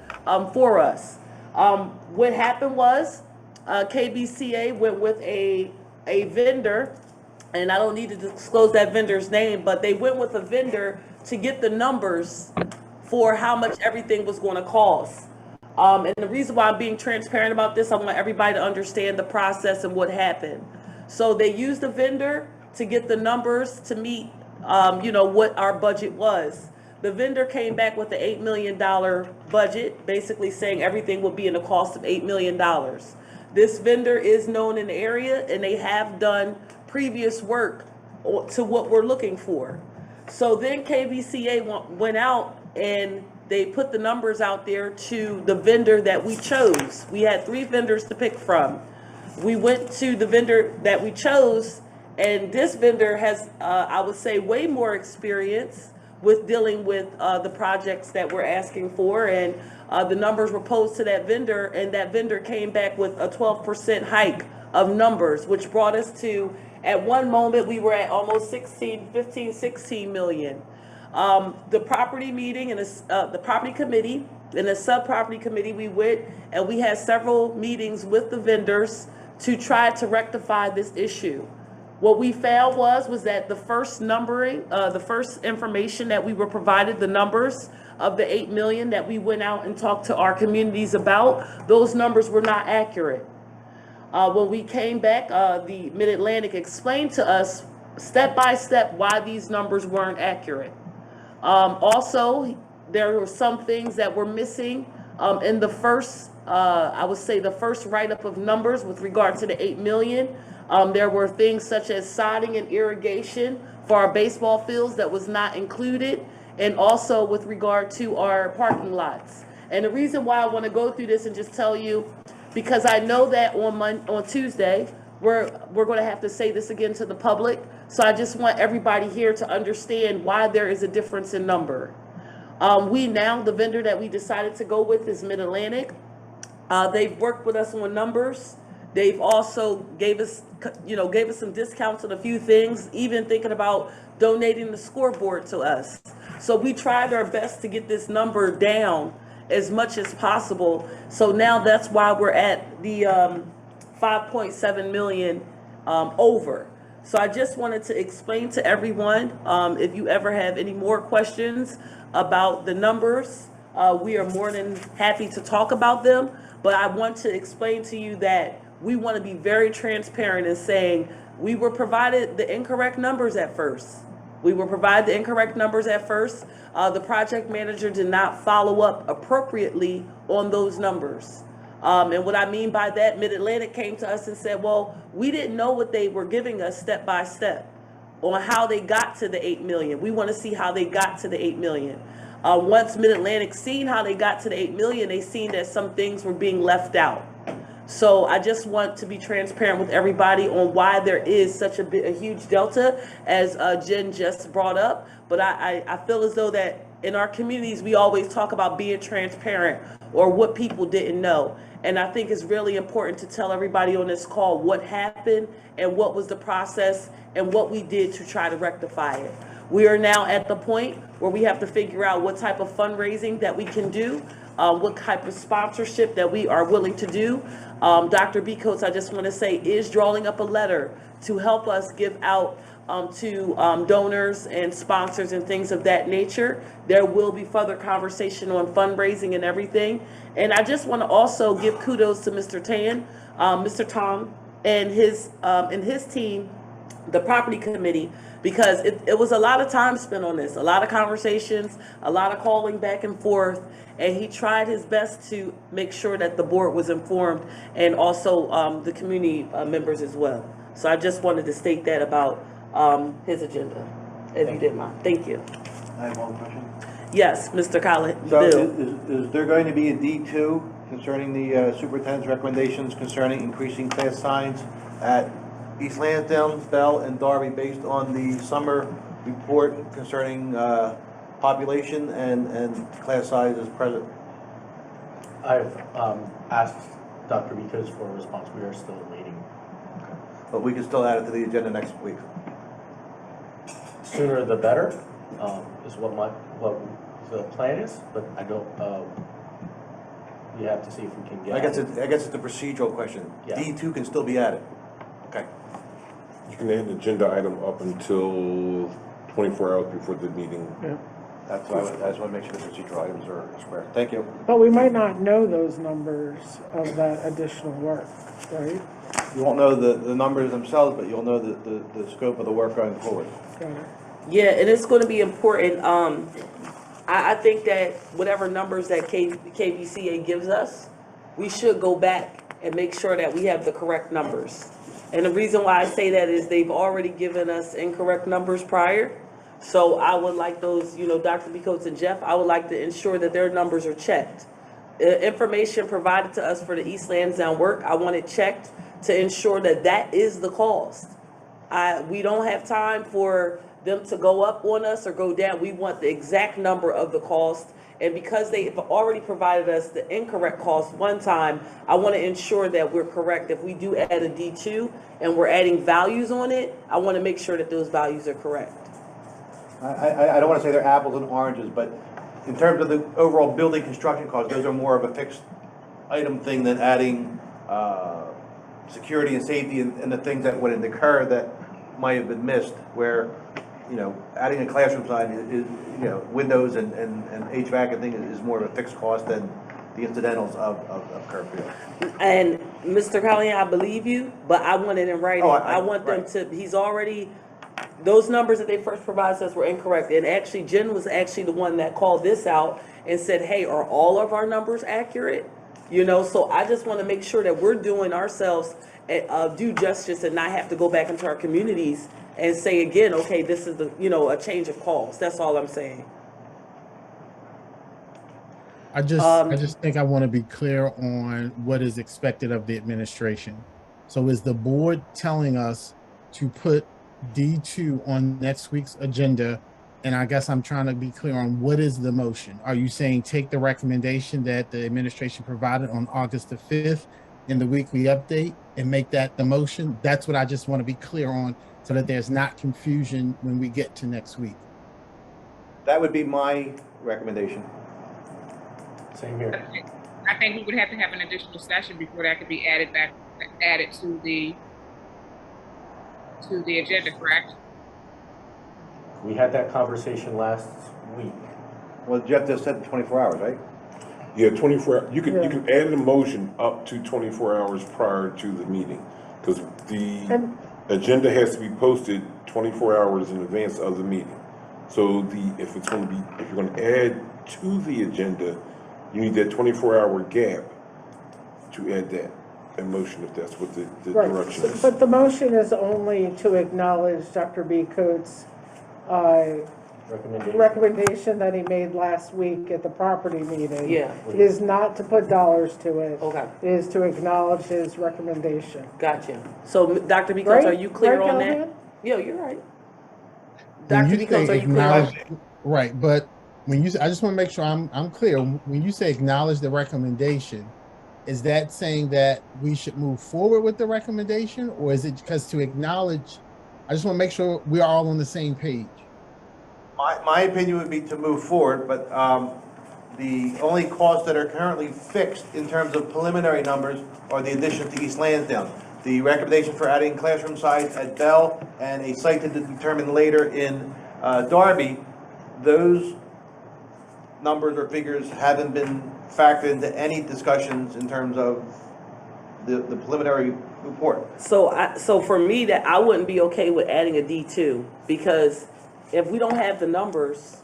for us. What happened was KBCA went with a vendor, and I don't need to disclose that vendor's name, but they went with a vendor to get the numbers for how much everything was going to cost. And the reason why I'm being transparent about this, I want everybody to understand the process and what happened. So they used a vendor to get the numbers to meet, what our budget was. The vendor came back with the $8 million budget, basically saying everything would be in the cost of $8 million. This vendor is known in the area, and they have done previous work to what we're looking for. So then KBCA went out and they put the numbers out there to the vendor that we chose. We had 3 vendors to pick from. We went to the vendor that we chose, and this vendor has, I would say, way more experience with dealing with the projects that we're asking for, and the numbers were posed to that vendor, and that vendor came back with a 12% hike of numbers, which brought us to, at one moment, we were at almost 16 million. The property meeting and the property committee and the sub-property committee, we went and we had several meetings with the vendors to try to rectify this issue. What we found was that the first numbering, the first information that we were provided, the numbers of the 8 million that we went out and talked to our communities about, those numbers were not accurate. When we came back, the Mid-Atlantic explained to us step by step why these numbers weren't accurate. Also, there were some things that were missing in the first, I would say the first write-up of numbers with regard to the 8 million. There were things such as sodding and irrigation for our baseball fields that was not included, and also with regard to our parking lots. And the reason why I want to go through this and just tell you, because I know that on Tuesday, we're going to have to say this again to the public. So I just want everybody here to understand why there is a difference in number. The vendor that we decided to go with is Mid-Atlantic. They've worked with us on numbers. They've also gave us some discounts on a few things, even thinking about donating the scoreboard to us. So we tried our best to get this number down as much as possible. So now that's why we're at the 5.7 million over. So I just wanted to explain to everyone, if you ever have any more questions about the numbers, we are more than happy to talk about them. But I want to explain to you that we want to be very transparent in saying we were provided the incorrect numbers at first. The project manager did not follow up appropriately on those numbers. And what I mean by that, Mid-Atlantic came to us and said, well, we didn't know what they were giving us step by step on how they got to the 8 million. We want to see how they got to the 8 million. Once Mid-Atlantic seen how they got to the 8 million, they seen that some things were being left out. So I just want to be transparent with everybody on why there is such a huge delta, as Jen just brought up. But I feel as though that in our communities, we always talk about being transparent or what people didn't know. And I think it's really important to tell everybody on this call what happened and what was the process and what we did to try to rectify it. We are now at the point where we have to figure out what type of fundraising that we can do, what type of sponsorship that we are willing to do. Dr. B. Coates, I just want to say, is drawing up a letter to help us give out to donors and sponsors and things of that nature. There will be further conversation on fundraising and everything. And I just want to also give kudos to Mr. Mr. Tong and his team, the property committee, because it was a lot of time spent on this, a lot of conversations, a lot of calling back and forth, and he tried his best to make sure that the board was informed and also the community members as well. So I just wanted to state that about his agenda, if you didn't mind. Thank you. I have one question. Yes, Mr. Collins. So Bill. is there going to be a D2 concerning the superintendent's recommendations concerning increasing class signs at East Lansdowne, Bell, and Darby based on the summer report concerning population and class size as present? I've asked Dr. Because for a response. We are still waiting. But we can still add it to the agenda next week. Sooner the better is what the plan is, but I don't. We have to see if we can get. I guess it's a procedural question. Yeah. D2 can still be added. Okay. You can add an agenda item up until 24 hours before the meeting. Yeah. That's why I just want to make sure the procedural items are square. Thank you. But we might not know those numbers of that additional work, right? You won't know the numbers themselves, but you'll know the scope of the work going forward. Got it. Yeah, and it's going to be important. I think that whatever numbers that KBCA gives us, we should go back and make sure that we have the correct numbers. And the reason why I say that is they've already given us incorrect numbers prior. So I would like those, Dr. Becotes and Jeff, I would like to ensure that their numbers are checked. Information provided to us for the East Lansdowne work, I want it checked to ensure that that is the cost. We don't have time for them to go up on us or go down. We want the exact number of the cost. And because they've already provided us the incorrect cost one time, I want to ensure that we're correct. If we do add a D2 and we're adding values on it, I want to make sure that those values are correct. I don't want to say they're apples and oranges, but in terms of the overall building construction costs, those are more of a fixed item thing than adding security and safety and the things that would occur that might have been missed, where adding a classroom sign is windows and HVAC and things is more of a fixed cost than the incidentals of curb field. And Mr. Collian, I believe you, but I want it in writing. Oh, I want them to, he's already, those numbers that they first provided us were incorrect. And actually, Jen was actually the one that called this out and said, hey, are all of our numbers accurate? So I just want to make sure that we're doing ourselves due justice and not have to go back into our communities and say again, okay, this is a change of cost. That's all I'm saying. I just think I want to be clear on what is expected of the administration. So is the board telling us to put D2 on next week's agenda? And I guess I'm trying to be clear on what is the motion. Are you saying take the recommendation that the administration provided on August the 5th in the weekly update and make that the motion? That's what I just want to be clear on, so that there's not confusion when we get to next week. That would be my recommendation. Same here. I think we would have to have an additional session before that could be added to the agenda, correct? We had that conversation last week. Well, Jeff just said 24 hours, right? Yeah, 24. You can add a motion up to 24 hours prior to the meeting, because the agenda has to be posted 24 hours in advance of the meeting. So if you're going to add to the agenda, you need that 24-hour gap to add that motion, if that's what the direction is. But the motion is only to acknowledge Dr. B. Coates' recommendation that he made last week at the property meeting. Yeah. It is not to put dollars to it. Okay. It is to acknowledge his recommendation. Gotcha. So Dr. Becotes, are you clear on that? Callahan? Yeah, you're right. Dr. Becotes, are you clear on that? Right, but when you say, I just want to make sure I'm clear. When you say acknowledge the recommendation, is that saying that we should move forward with the recommendation, or is it because to acknowledge? I just want to make sure we are all on the same page. My opinion would be to move forward, but the only costs that are currently fixed in terms of preliminary numbers are the addition to East Lansdowne. the recommendation for adding classroom size at Bell and a site to determine later in Darby, those numbers or figures haven't been factored into any discussions in terms of the preliminary report. So for me, that I wouldn't be okay with adding a D2, because if we don't have the numbers,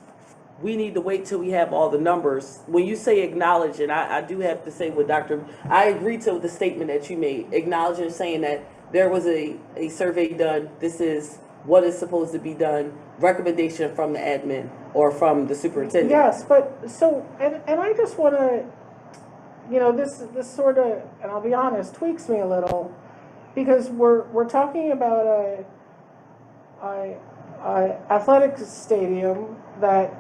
we need to wait till we have all the numbers. When you say acknowledge, and I do have to say with I agree to the statement that you made, acknowledging, saying that there was a survey done, this is what is supposed to be done, recommendation from the admin or from the superintendent. Yes, but, so, and I just want to, you know, this sort of, and I'll be honest, tweaks me a little, because we're talking about a athletic stadium that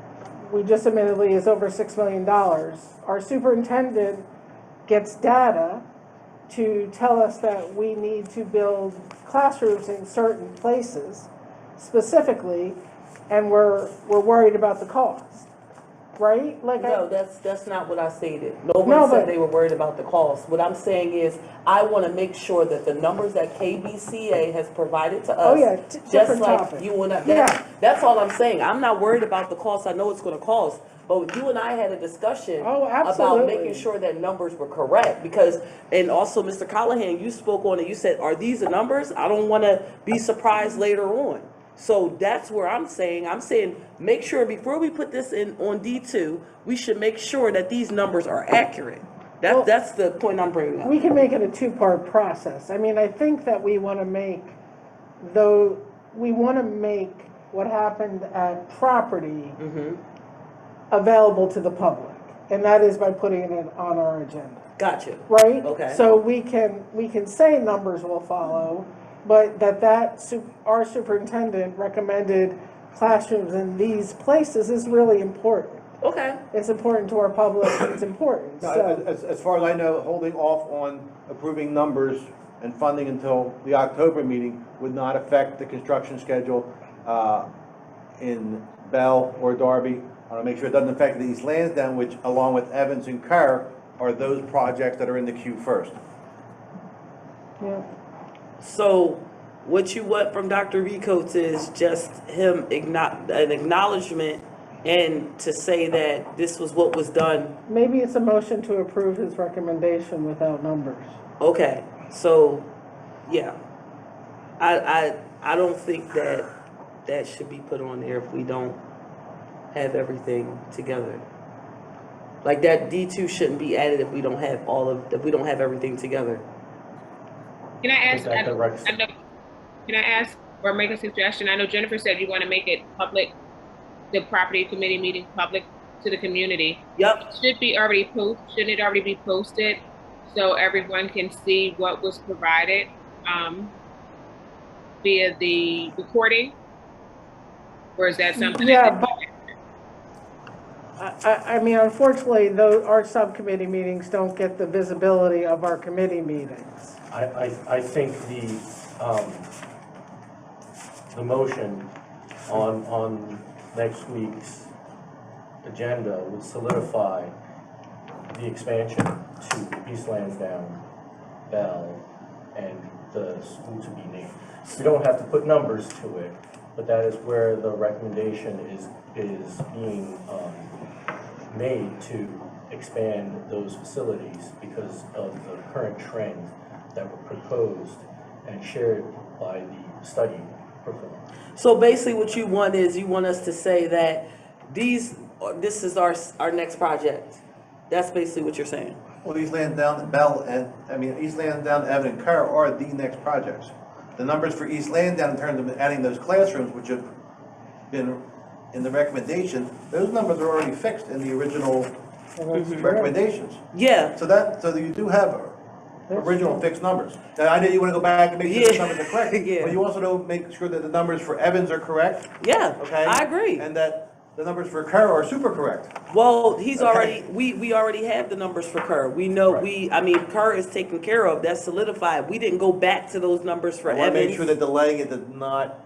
we just admittedly is over $6 million. Our superintendent gets data to tell us that we need to build classrooms in certain places specifically, and we're worried about the cost, right? Like, no, that's not what I stated. Nobody said they were worried about the cost. What I'm saying is, I want to make sure that the numbers that KBCA has provided to us, oh yeah, just like topic. you and I, that's all I'm saying. I'm not worried about the cost. I know it's going to cost. But you and I had a discussion about making sure that numbers were correct, because, and also Mr. Callahan, you spoke on it. You said, are these the numbers? I don't want to be surprised later on. So that's where I'm saying, make sure before we put this in on D2, we should make sure that these numbers are accurate. That's the point I'm bringing up. We can make it a two-part process. I mean, I think that we want to make what happened at property available to the public, and that is by putting it on our agenda. Gotcha. Right? Okay. So we can say numbers will follow, but our superintendent recommended classrooms in these places is really important. Okay. It's important to our public, it's important. So, As far as I know, holding off on approving numbers and funding until the October meeting would not affect the construction schedule in Bell or Darby. I want to make sure it doesn't affect the East Lansdowne, which, along with Evans and Kerr, are those projects that are in the queue first. yeah. So what you want from Dr. Ricoats is just him an acknowledgement, and to say that this was what was done. Maybe it's a motion to approve his recommendation without numbers. Okay, so, yeah. I don't think that should be put on there if we don't have everything together. Like, that D2 shouldn't be added if we don't have if we don't have everything together. Can I ask, can I ask or make a suggestion? I know Jennifer said you want to make it public, the property committee meeting public to the community. Yep. Shouldn't it already be posted so everyone can see what was provided via the recording? Or is that something? Yeah, but I mean, unfortunately, our subcommittee meetings don't get the visibility of our committee meetings. I think the motion on next week's agenda would solidify the expansion to East Lansdowne, Bell, and the school to be named. We don't have to put numbers to it, but that is where the recommendation is being made to expand those facilities because of the current trends that were proposed and shared by the study performed. So basically what you want is, you want us to say that this is our next project. That's basically what you're saying. Well, East Lansdowne, Bell, East Lansdowne, Evan, and Kerr are the next projects. The numbers for East Lansdowne in terms of adding those classrooms, which have been in the recommendation, those numbers are already fixed in the original recommendations. Yeah. So you do have original fixed numbers. Now, I know you want to go back and make sure the numbers are correct, but you also don't make sure that the numbers for Evans are correct. Yeah, okay? I agree. And that the numbers for Kerr are super correct. Well, we already have the numbers for Kerr. We know, Kerr is taken care of, that's solidified. We didn't go back to those numbers for Evans. I want to make sure that delaying it does not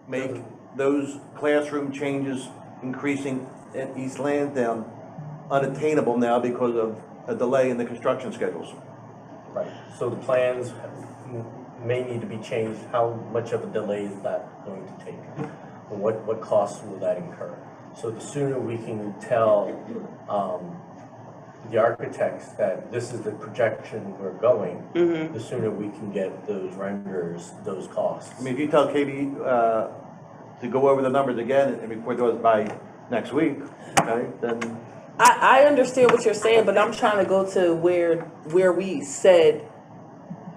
make those classroom changes increasing at East Lansdowne unattainable now because of a delay in the construction schedules. Right, so the plans may need to be changed. How much of a delay is that going to take? And what costs will that incur? So the sooner we can tell the architects that this is the projection we're going, the sooner we can get those renders, those costs. I mean, if you tell Katie to go over the numbers again and report those by next week, okay, then. I understand what you're saying, but I'm trying to go to where we said,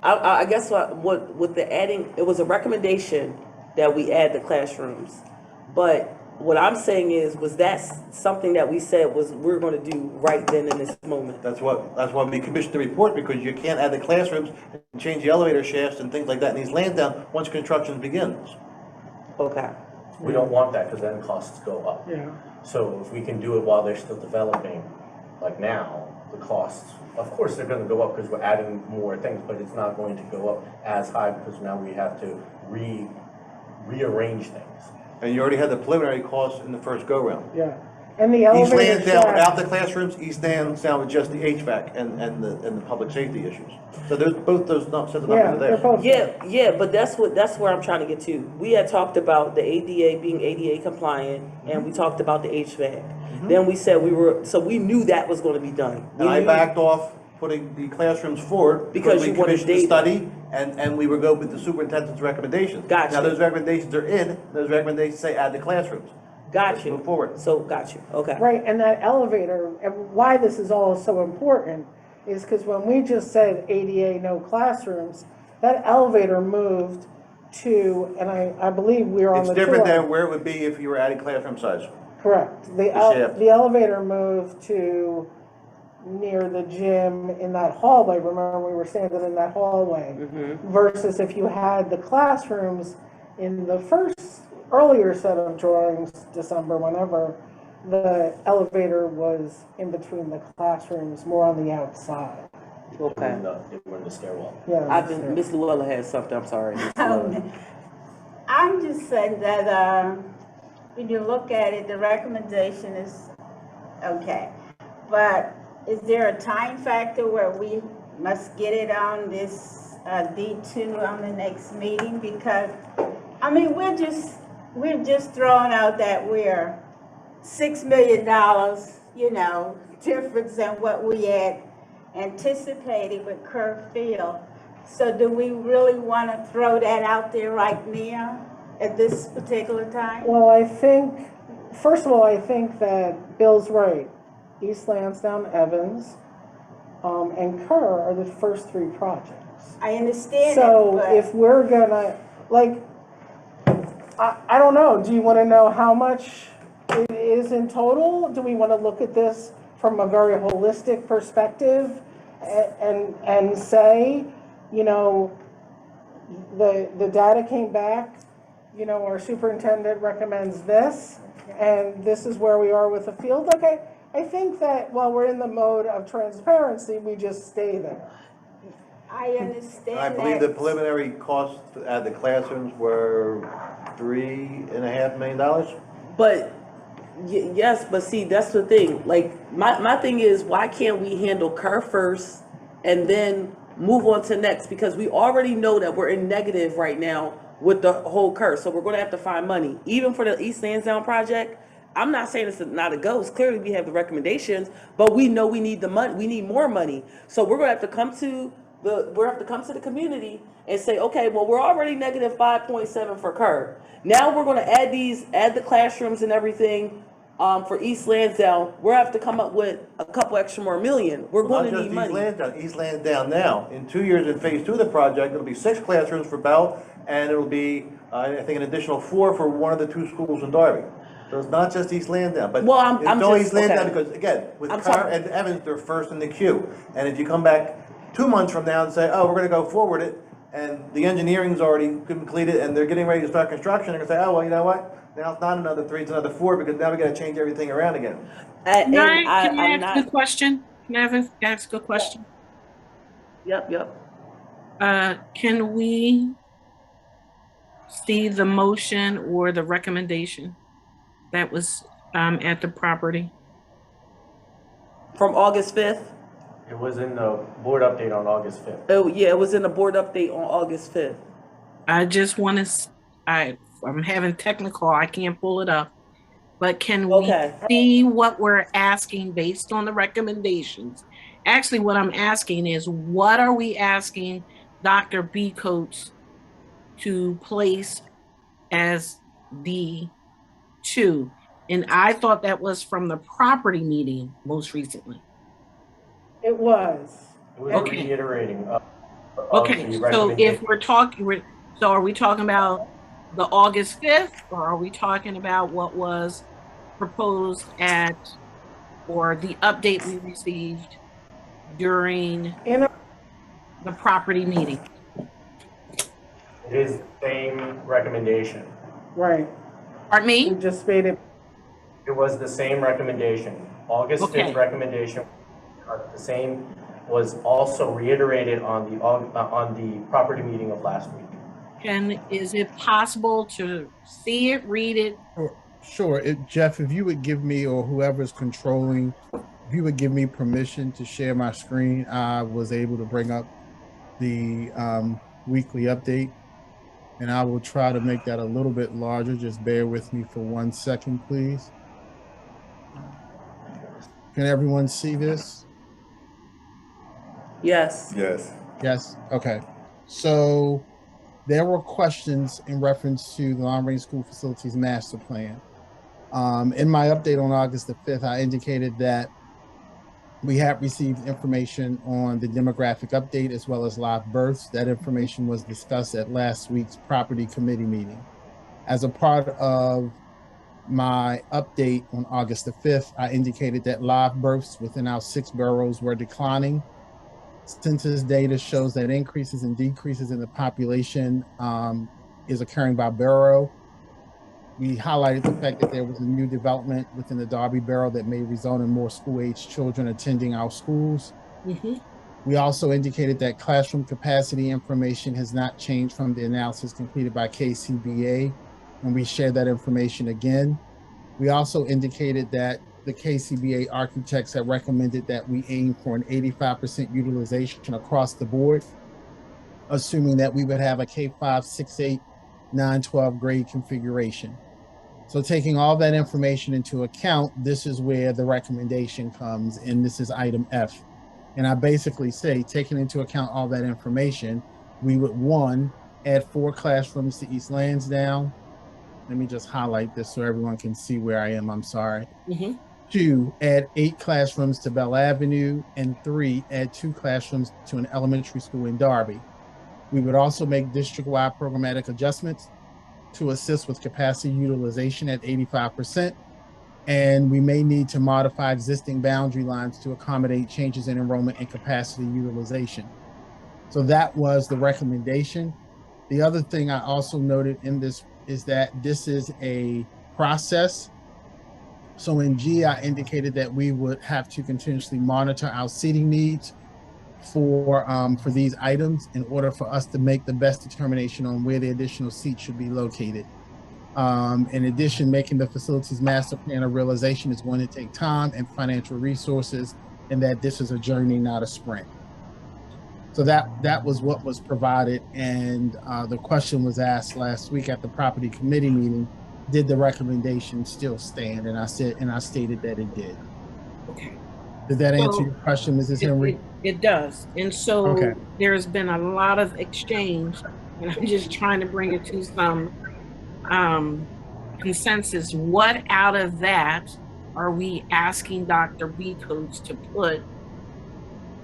I guess what with the adding, it was a recommendation that we add the classrooms. But what I'm saying is, was that something that we said was we're going to do right then in this moment? That's why we commissioned the report, because you can't add the classrooms and change the elevator shafts and things like that in these Lansdowne once construction begins. Okay. We don't want that because then costs go up. Yeah. So if we can do it while they're still developing, like now, the costs, of course, they're gonna go up because we're adding more things, but it's not going to go up as high because now we have to rearrange things. And you already had the preliminary costs in the first go-round. Yeah. And the East elevator Lansdowne shaft, without the classrooms, East Lansdowne with just the HVAC and the public safety issues. So there's both those sets of numbers yeah, are they're there. both. Yeah, but that's where I'm trying to get to. We had talked about the ADA being ADA compliant, and we talked about the HVAC. Then we said we knew that was going to be done. And I backed off putting the classrooms forward Because we you wanted commissioned the data. study and we would go with the superintendent's recommendations. Gotcha. Now those recommendations are in, those recommendations say add the classrooms. Got Let's you. move forward. So got you. Okay. Right, and that elevator, and why this is all so important is because when we just said ADA no classrooms, that elevator moved to, and I believe we were on It's the different tour. than where it would be if you were adding classroom size. Correct. shaft. The elevator moved to near the gym in that hallway. Remember, we were standing in that hallway. Versus if you had the classrooms in the earlier set of drawings, December, whenever, the elevator was in between the classrooms, more on the outside. Okay. We're in the stairwell. Yeah. Miss Luella has something. I'm sorry. Miss Luella. I'm just saying that when you look at it, the recommendation is okay. But is there a time factor where we must get it on this D2 on the next meeting? Because, I mean, we're just throwing out that we're $6 million, difference in what we had anticipated with Kerr Field. So do we really want to throw that out there right now at this particular time? Well, first of all, I think that Bill's right. East Lansdowne, Evans, and Kerr are the first three projects. I understand So that, if we're gonna, I don't know, do you want to know how much it is in total? Do we want to look at this from a very holistic perspective and say, the data came back, our superintendent recommends this, and this is where we are with the field? I think that while we're in the mode of transparency, we just stay there. I understand I believe the that. preliminary costs to add the classrooms were $3.5 million. But yes, but see, that's the thing. Like my thing is, why can't we handle Kerr first and then move on to next? Because we already know that we're in negative right now with the whole Kerr, so we're going to have to find money, even for the East Lansdowne project. I'm not saying it's not a ghost. Clearly, we have the recommendations, but we know we need the money. We need more money. So we're going to have to come to the community and say, okay, well, we're already negative 5.7 for Kerr. Now we're going to add the classrooms and everything for East Lansdowne. We'll have to come up with a couple extra more million. We're going to need money. East Lansdowne now. In 2 years in phase 2 of the project, it'll be 6 classrooms for Bell, and it'll be, I think, an additional 4 for one of the 2 schools in Darby. So it's not just East Lansdowne, but Well, I'm it's only just- East Lansdowne okay. because, again, with I'm Kerr sorry. and Evans, they're first in the queue. And if you come back 2 months from now and say, oh, we're going to go forward it, and the engineering's already completed and they're getting ready to start construction, they're going to say, oh, well, you know what? Now it's not another 3, it's another 4 because now we got to change everything around again. Can I I'm ask a question? Can I ask a question? Yep. Can we see the motion or the recommendation that was at the property? From August 5th? It was in the board update on August 5th. Oh, yeah, it was in the board update on August 5th. I just want to, I'm having technical, I can't pull it up. But can we Okay. see what we're asking based on the recommendations? Actually, what I'm asking is, what are we asking Dr. B. Coates to place as D2? And I thought that was from the property meeting most recently. It was. It was Okay. reiterating of Okay, the so recommendation. if we're talking, so are we talking about the August 5th, or are we talking about what was proposed at, or the update we received during In a, the property meeting? It is the same recommendation. right. Pardon We me? just made it, It was the same recommendation. August 5th Okay. recommendation, the same, was also reiterated on the property meeting of last week. Is it possible to see it, read it? Sure. Jeff, if you would give me, or whoever's controlling, if you would give me permission to share my screen, I was able to bring up the weekly update, and I will try to make that a little bit larger. Just bear with me for 1 second, please. Can everyone see this? Yes. Yes. Yes. Okay. So there were questions in reference to the long-range school facilities master plan. In my update on August the 5th, I indicated that we have received information on the demographic update as well as live births. That information was discussed at last week's property committee meeting. As a part of my update on August the 5th, I indicated that live births within our 6 boroughs were declining. Census data shows that increases and decreases in the population is occurring by borough. We highlighted the fact that there was a new development within the Darby borough that may result in more school-age children attending our schools. Mm-hmm. We also indicated that classroom capacity information has not changed from the analysis completed by KCBA, and we shared that information again. We also indicated that the KCBA architects have recommended that we aim for an 85% utilization across the board, assuming that we would have a K-5, 6, 8, 9, 12 grade configuration. So taking all that information into account, this is where the recommendation comes, and this is item F. And I basically say, taking into account all that information, we would, 1, add 4 classrooms to East Lansdowne. Let me just highlight this so everyone can see where I am, I'm sorry. Mm-hmm. 2, add 8 classrooms to Bell Avenue, and 3, add 2 classrooms to an elementary school in Darby. We would also make district-wide programmatic adjustments to assist with capacity utilization at 85%, and we may need to modify existing boundary lines to accommodate changes in enrollment and capacity utilization. So that was the recommendation. The other thing I also noted in this is that this is a process. So in G, I indicated that we would have to continuously monitor our seating needs for these items in order for us to make the best determination on where the additional seats should be located. In addition, making the facilities master plan a realization is going to take time and financial resources, and that this is a journey, not a sprint. So that was what was provided, and the question was asked last week at the property committee meeting, did the recommendation still stand? And I stated that it did. Okay. Did that answer your question, Mrs. Henry? It does. And so Okay. There's been a lot of exchange, and I'm just trying to bring it to some consensus. What out of that are we asking Dr. B. Coates to put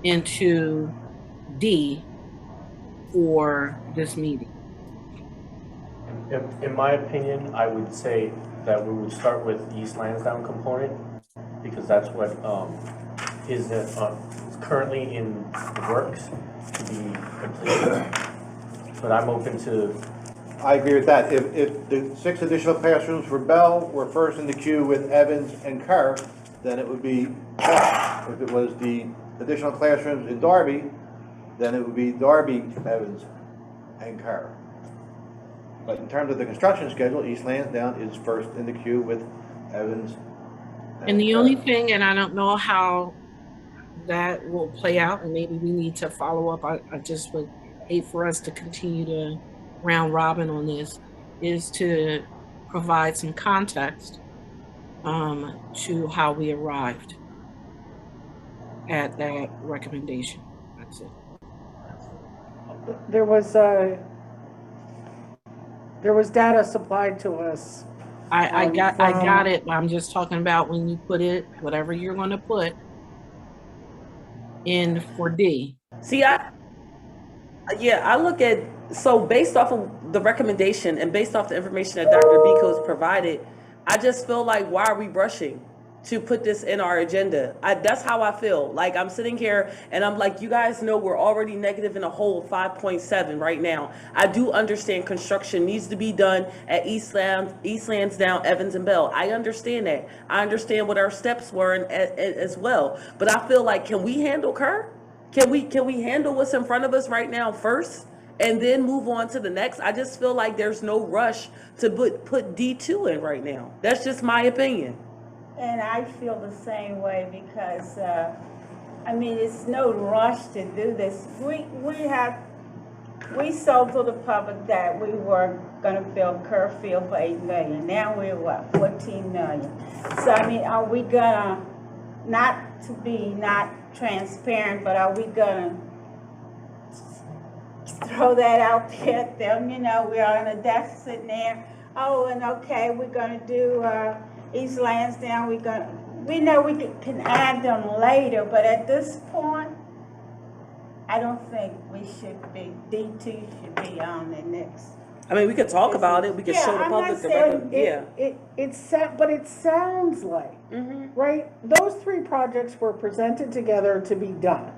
into D for this meeting? In my opinion, I would say that we would start with the East Lansdowne component, because that's what is currently in the works to be completed. But I'm open to. I agree with that. If the 6 additional classrooms for Bell were first in the queue with Evans and Kerr, then it would be Bell. If it was the additional classrooms in Darby, then it would be Darby, Evans, and Kerr. But in terms of the construction schedule, East Lansdowne is first in the queue with Evans. And the only thing, and I don't know how that will play out, and maybe we need to follow up. I just would hate for us to continue to round robin on this, is to provide some context to how we arrived at that recommendation. That's it. There was data supplied to us. I got it. I'm just talking about when you put it, whatever you're going to put in for D. See, I look at, so based off of the recommendation and based off the information that Dr. Biko's provided, I just feel like, why are we rushing to put this in our agenda? That's how I feel. Like, I'm sitting here and I'm like, you guys know we're already negative in a hole 5.7 right now. I do understand construction needs to be done at East Lansdowne, Evans and Bell. I understand that. I understand what our steps were as well. But I feel like, can we handle Kerr? Can we handle what's in front of us right now first and then move on to the next? I just feel like there's no rush to put D2 in right now. That's just my opinion. And I feel the same way because, I mean, it's no rush to do this. We sold to the public that we were gonna build Kerr Field for $8 million. Now we're what, 14 million. So, I mean, are we gonna, not to be not transparent, but are we gonna throw that out there at them? You know, we are in a deficit now. Oh, and okay, we're gonna do East Lansdowne. We know we can add them later, but at this point, I don't think we should be, D2 should be on the next. I mean, we could talk about it. We could show the public the record. Yeah. But it sounds like, right? Those three projects were presented together to be done.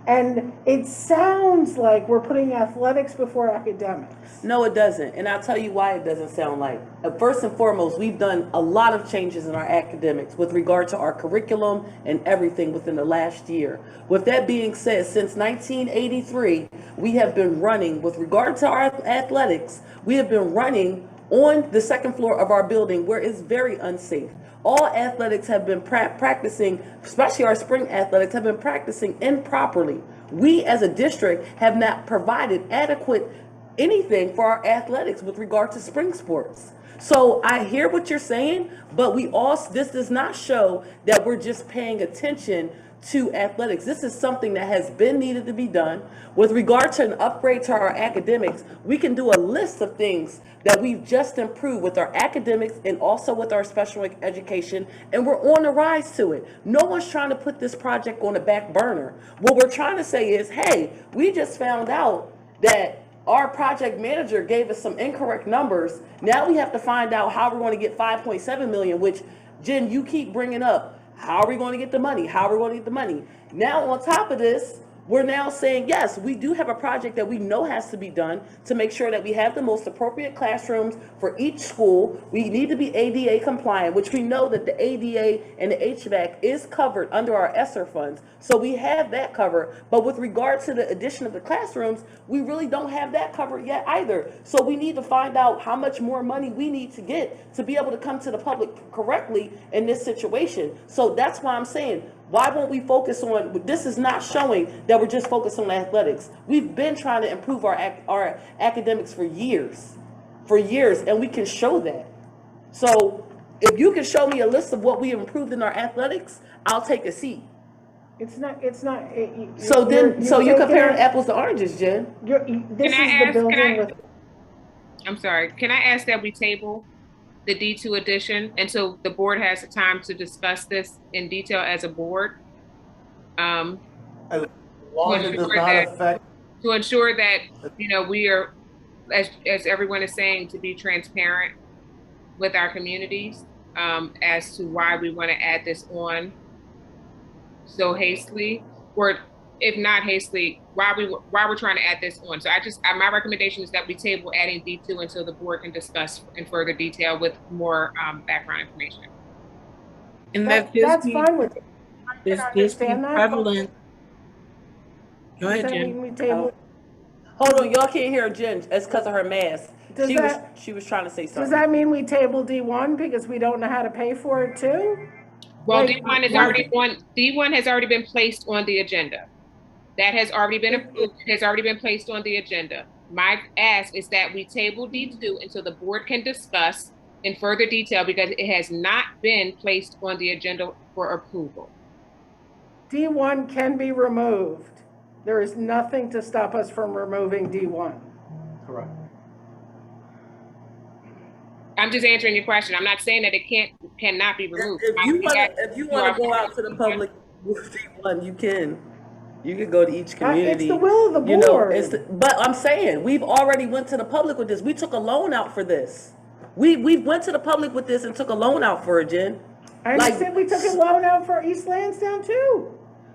And it sounds like we're putting athletics before academics. No, it doesn't. And I'll tell you why it doesn't sound like. First and foremost, we've done a lot of changes in our academics with regard to our curriculum and everything within the last year. With that being said, since 1983, we have been running, with regard to our athletics, we have been running on the second floor of our building where it's very unsafe. All athletics have been practicing, especially our spring athletics, have been practicing improperly. We as a district have not provided adequate anything for our athletics with regard to spring sports. So I hear what you're saying, but this does not show that we're just paying attention to athletics. This is something that has been needed to be done. With regard to an upgrade to our academics, we can do a list of things that we've just improved with our academics and also with our special education, and we're on the rise to it. No one's trying to put this project on the back burner. What we're trying to say is, hey, we just found out that our project manager gave us some incorrect numbers. Now we have to find out how we're going to get 5.7 million, which, Jen, you keep bringing up. How are we going to get the money? How are we going to get the money? Now, on top of this, we're now saying, yes, we do have a project that we know has to be done to make sure that we have the most appropriate classrooms for each school. We need to be ADA compliant, which we know that the ADA and the HVAC is covered under our ESSER funds. So we have that covered. But with regard to the addition of the classrooms, we really don't have that covered yet either. So we need to find out how much more money we need to get to be able to come to the public correctly in this situation. So that's why I'm saying, why won't we focus on, this is not showing that we're just focused on athletics. We've been trying to improve our academics for years, and we can show that. So if you can show me a list of what we improved in our athletics, I'll take a seat. So you're comparing apples to oranges, Jen. I'm sorry, can I ask that we table the D2 addition until the board has the time to discuss this in detail as a board? As long as it does not affect. To ensure that, you know, we are, as everyone is saying, to be transparent with our communities as to why we want to add this on so hastily, or if not hastily, why we're trying to add this on. So my recommendation is that we table adding D2 until the board can discuss in further detail with more background information. And that's fine with me. This prevalent. Go ahead, Jen. Hold on, y'all can't hear Jen. It's because of her mask. She was trying to say something. Does that mean we table D1 because we don't know how to pay for it too? Well, Wait, D1 is already on, D1 has already been placed on the agenda. That has already been approved, has already been placed on the agenda. My ask is that we table D2 until the board can discuss in further detail because it has not been placed on the agenda for approval. D1 can be removed. There is nothing to stop us from removing D1. Correct. I'm just answering your question. I'm not saying that it cannot be removed. If you wanna go out to the public with D1, you can. You can go to each community. It's the will of the You know, board. but I'm saying, we've already went to the public with this. We took a loan out for this. We went to the public with this and took a loan out for it, Jen. I understand we took a loan out for East Lansdowne too.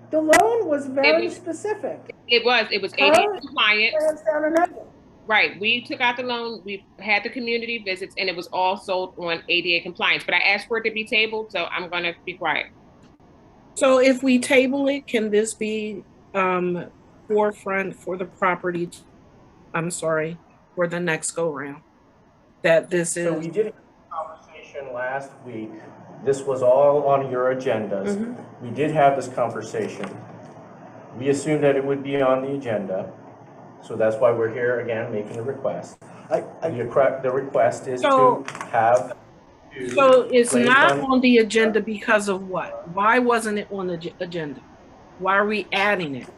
The loan was very specific. It was ADA compliant. Lansdowne and Evan. Right, we took out the loan, we had the community visits, and it was all sold on ADA compliance, but I asked for it to be tabled, so I'm gonna be quiet. So if we table it, can this be forefront for the property? I'm sorry, for the next go round? That this is. So we did a conversation last week. This was all on your agendas. We did have this conversation. We assumed that it would be on the agenda. So that's why we're here again, making a request. The request is to have. So it's not on the agenda because of what? Why wasn't it on the agenda? Why are we adding it?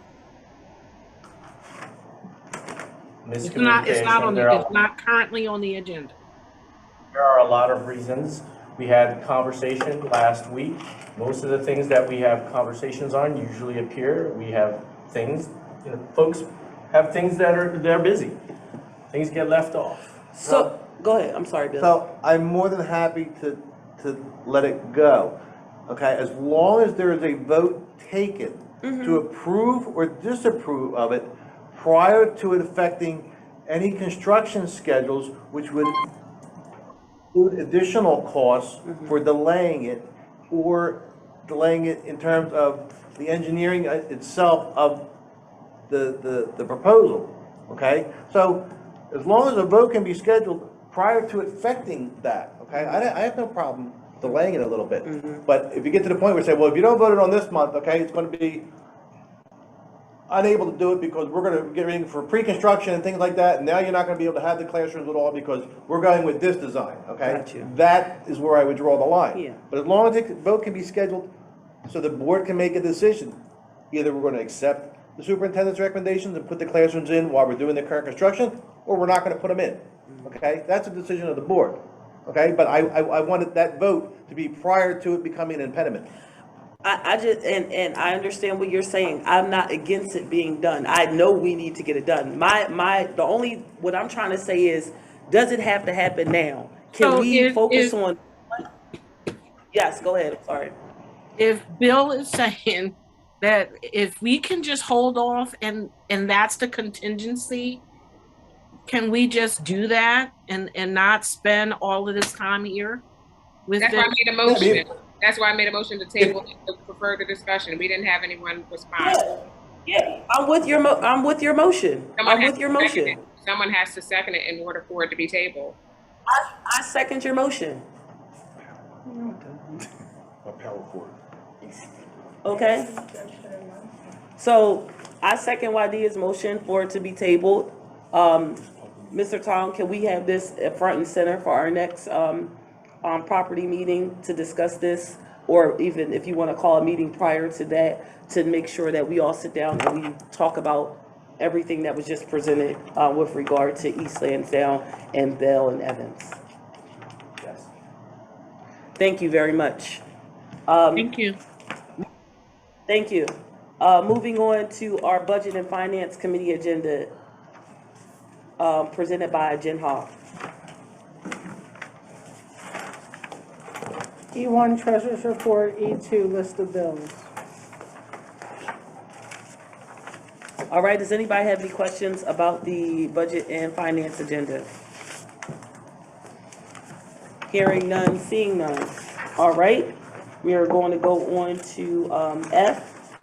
It's not currently on the agenda. There are a lot of reasons. We had conversation last week. Most of the things that we have conversations on usually appear. We have things, folks have things they're busy. Things get left off. So, go ahead, I'm sorry, Bill. So I'm more than happy to let it go, okay? As long as there is a vote taken to approve or disapprove of it prior to it affecting any construction schedules, which would include additional costs for delaying it or delaying it in terms of the engineering itself of the proposal, okay? So as long as a vote can be scheduled prior to affecting that, okay? I have no problem delaying it a little bit. But if you get to the point where you say, well, if you don't vote it on this month, okay, it's going to be unable to do it because we're going to get ready for pre-construction and things like that, and now you're not going to be able to have the classrooms at all because we're going with this design, okay? Gotcha. That is where I would draw the line. Yeah. But as long as the vote can be scheduled so the board can make a decision, either we're going to accept the superintendent's recommendations and put the classrooms in while we're doing the current construction, or we're not going to put them in, okay? That's a decision of the board, okay? But I wanted that vote to be prior to it becoming an impediment. I just, and I understand what you're saying. I'm not against it being done. I know we need to get it done. What I'm trying to say is, does it have to happen now? Can we focus on? Yes, go ahead, I'm sorry. If Bill is saying that if we can just hold off and that's the contingency, can we just do that and not spend all of this time here? That's why I made a motion. That's why I made a motion to table for further discussion. We didn't have anyone respond. Yeah, I'm with your motion. Someone has to second it in order for it to be tabled. I second your motion. A power cord. Okay. So I second Wadia's motion for it to be tabled. Mr. Tom, can we have this at front and center for our next property meeting to discuss this? Or even if you want to call a meeting prior to that, to make sure that we all sit down and we talk about everything that was just presented with regard to East Lansdowne and Bell and Evans. Yes. Thank you very much. Thank you. Thank you. Moving on to our Budget and Finance Committee agenda, presented by Jen Hall. E1 Treasurer's Report, E2 List of Bills. All right, does anybody have any questions about the Budget and Finance agenda? Hearing none, seeing none. All right, we are going to go on to F,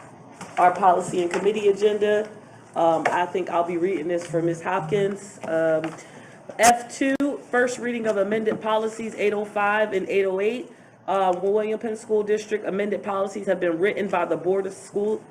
our Policy and Committee agenda. I think I'll be reading this for Ms. Hopkins. F2, first reading of amended policies 805 and 808. William Penn School District amended policies have been written by the Board of School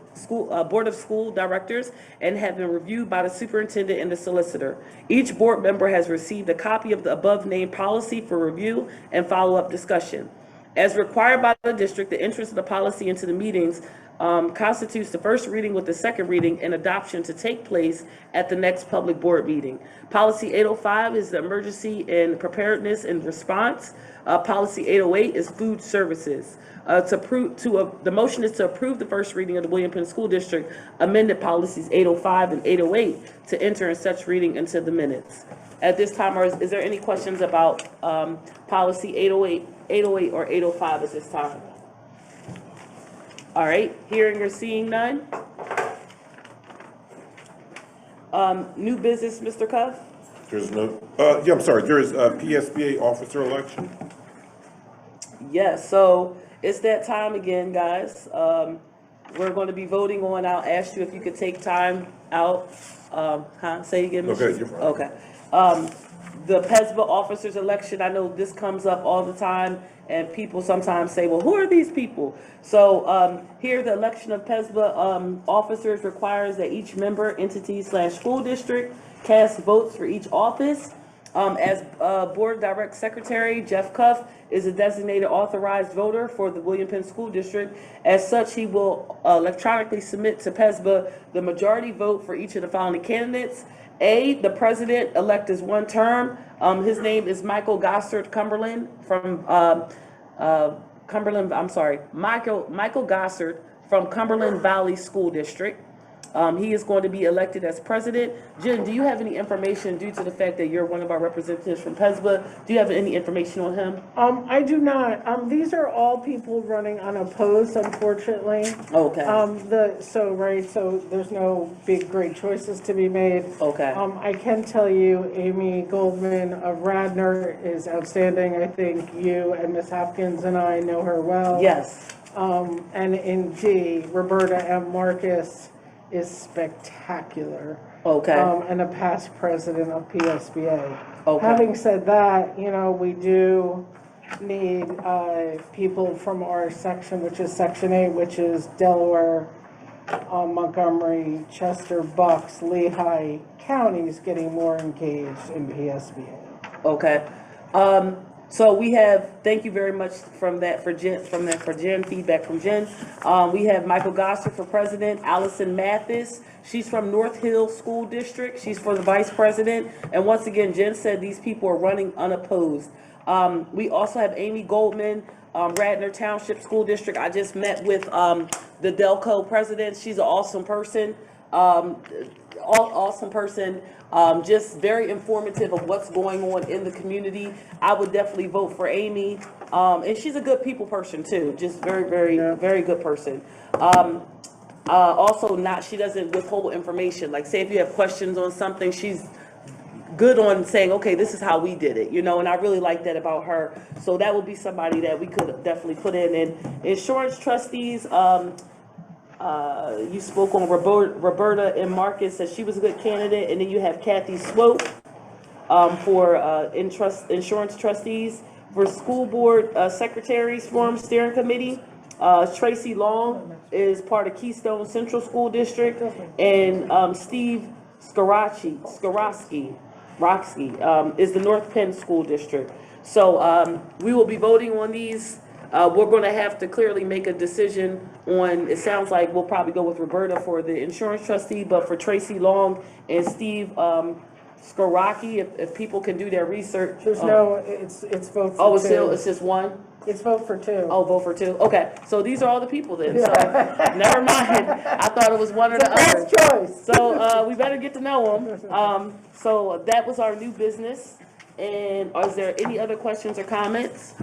Directors and have been reviewed by the superintendent and the solicitor. Each board member has received a copy of the above-named policy for review and follow-up discussion. As required by the district, the entrance of the policy into the meetings constitutes the first reading with the second reading and adoption to take place at the next public board meeting. Policy 805 is the emergency and preparedness and response. Policy 808 is food services. The motion is to approve the first reading of the William Penn School District amended policies 805 and 808 to enter in such reading into the minutes. At this time, is there any questions about policy 808 or 805 at this time? All right, hearing or seeing none. New business, Mr. Cuff? There's no, yeah, I'm sorry, there is a PSBA officer election. Yes, so it's that time again, guys. We're going to be voting on, I'll ask you if you could take time out. Say again, Mr. Okay, you're fine. Okay. The Psba officers election, I know this comes up all the time, and people sometimes say, well, who are these people? So here, the election of Psba officers requires that each member, entity / school district cast votes for each office. As Board Direct Secretary, Jeff Cuff is a designated authorized voter for the William Penn School District. As such, he will electronically submit to Psba the majority vote for each of the following candidates. A, the president-elect is one term. His name is Michael Gossard Cumberland from Michael Gossard from Cumberland Valley School District. He is going to be elected as president. Jen, do you have any information, due to the fact that you're one of our representatives from Psba, do you have any information on him? I do not. These are all people running unopposed, unfortunately. Okay. So there's no big, great choices to be made. Okay. I can tell you, Amy Goldman of Radnor is outstanding. I think you and Ms. Hopkins and I know her well. Yes. And in D, Roberta M. Marcus is spectacular. Okay. And a past president of PSBA. Okay. Having said that, we do need people from our section, which is Section 8, which is Delaware, Montgomery, Chester, Bucks, Lehigh counties getting more engaged in PSBA. Okay. So we have, thank you very much for Jen, feedback from Jen. We have Michael Gossard for president, Allison Mathis. She's from North Hill School District. She's for the vice president. And once again, Jen said these people are running unopposed. We also have Amy Goldman, Radnor Township School District. I just met with the Delco president. She's an awesome person. Awesome person. Just very informative of what's going on in the community. I would definitely vote for Amy. And she's a good people person too. Just very, very, very good person. Also she doesn't withhold information. Like, say if you have questions on something, she's good on saying, okay, this is how we did it, and I really like that about her. So that would be somebody that we could definitely put in. And insurance trustees, you spoke on Roberta and Marcus, said she was a good candidate, and then you have Kathy Swope for insurance trustees. For school board secretaries forum steering committee, Tracy Long is part of Keystone Central School District, and Steve Skorosky is the North Penn School District. So we will be voting on these. We're going to have to clearly make a decision on, it sounds like we'll probably go with Roberta for the insurance trustee, but for Tracy Long and Steve Skorosky, if people can do their research. There's it's vote for two. It's just one? It's vote for two. Oh, vote for two. Okay, so these are all the people then. So never mind. I thought it was one or the other. Choice. So we better get to know them. So that was our new business. And is there any other questions or comments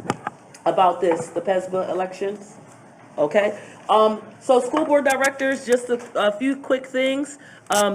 about the Psba elections? Okay. So school board directors, just a few quick things.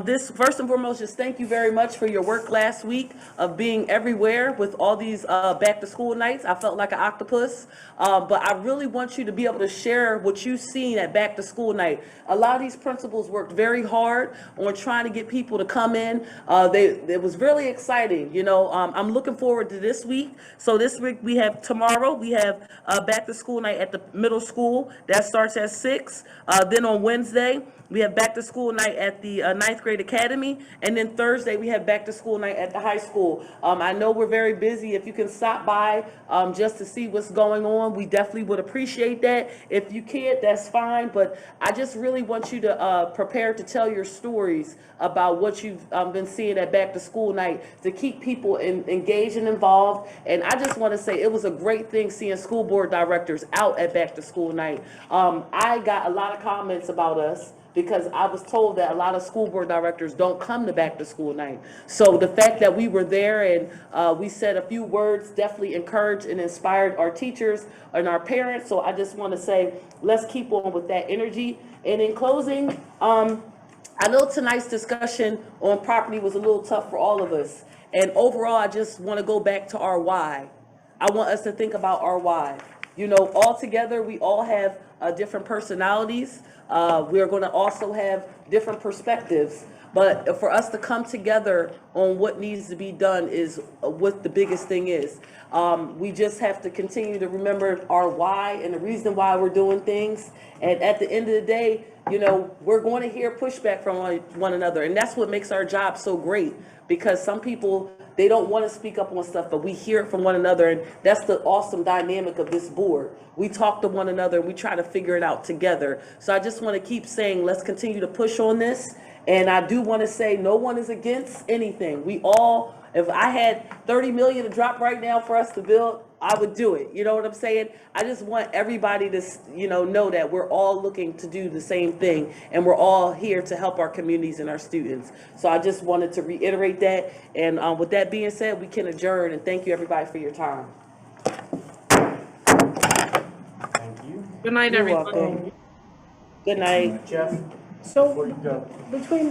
This, first and foremost, just thank you very much for your work last week of being everywhere with all these back to school nights. I felt like an octopus. But I really want you to be able to share what you've seen at back to school night. A lot of these principals worked very hard on trying to get people to come in. It was really exciting. You know, I'm looking forward to this week. So this week tomorrow we have back to school night at the middle school. That starts at 6. Then on Wednesday, we have back to school night at the ninth grade academy. And then Thursday, we have back to school night at the high school. I know we're very busy. If you can stop by just to see what's going on, we definitely would appreciate that. If you can't, that's fine. But I just really want you to prepare to tell your stories about what you've been seeing at back to school night to keep people engaged and involved. And I just want to say it was a great thing seeing school board directors out at back to school night. I got a lot of comments about us because I was told that a lot of school board directors don't come to back to school night. So the fact that we were there and we said a few words definitely encouraged and inspired our teachers and our parents. So I just want to say, let's keep on with that energy. And in closing, I know tonight's discussion on property was a little tough for all of us. And overall, I just want to go back to our why. I want us to think about our why. You know, all together, we all have different personalities. We're going to also have different perspectives. But for us to come together on what needs to be done is what the biggest thing is. We just have to continue to remember our why and the reason why we're doing things. And at the end of the day, you know, we're going to hear pushback from one another. And that's what makes our job so great, because some people, they don't want to speak up on stuff, but we hear it from one another. And that's the awesome dynamic of this board. We talk to one another and we try to figure it out together. So I just want to keep saying, let's continue to push on this. And I do want to say no one is against anything. We all, if I had 30 million to drop right now for us to build, I would do it. You know what I'm saying? I just want everybody to, you know that we're all looking to do the same thing, and we're all here to help our communities and our students. So I just wanted to reiterate that. And with that being said, we can adjourn, and thank you everybody for your time. Thank you. Good night, You're everybody. welcome. Good night. Jeff, So before you go. between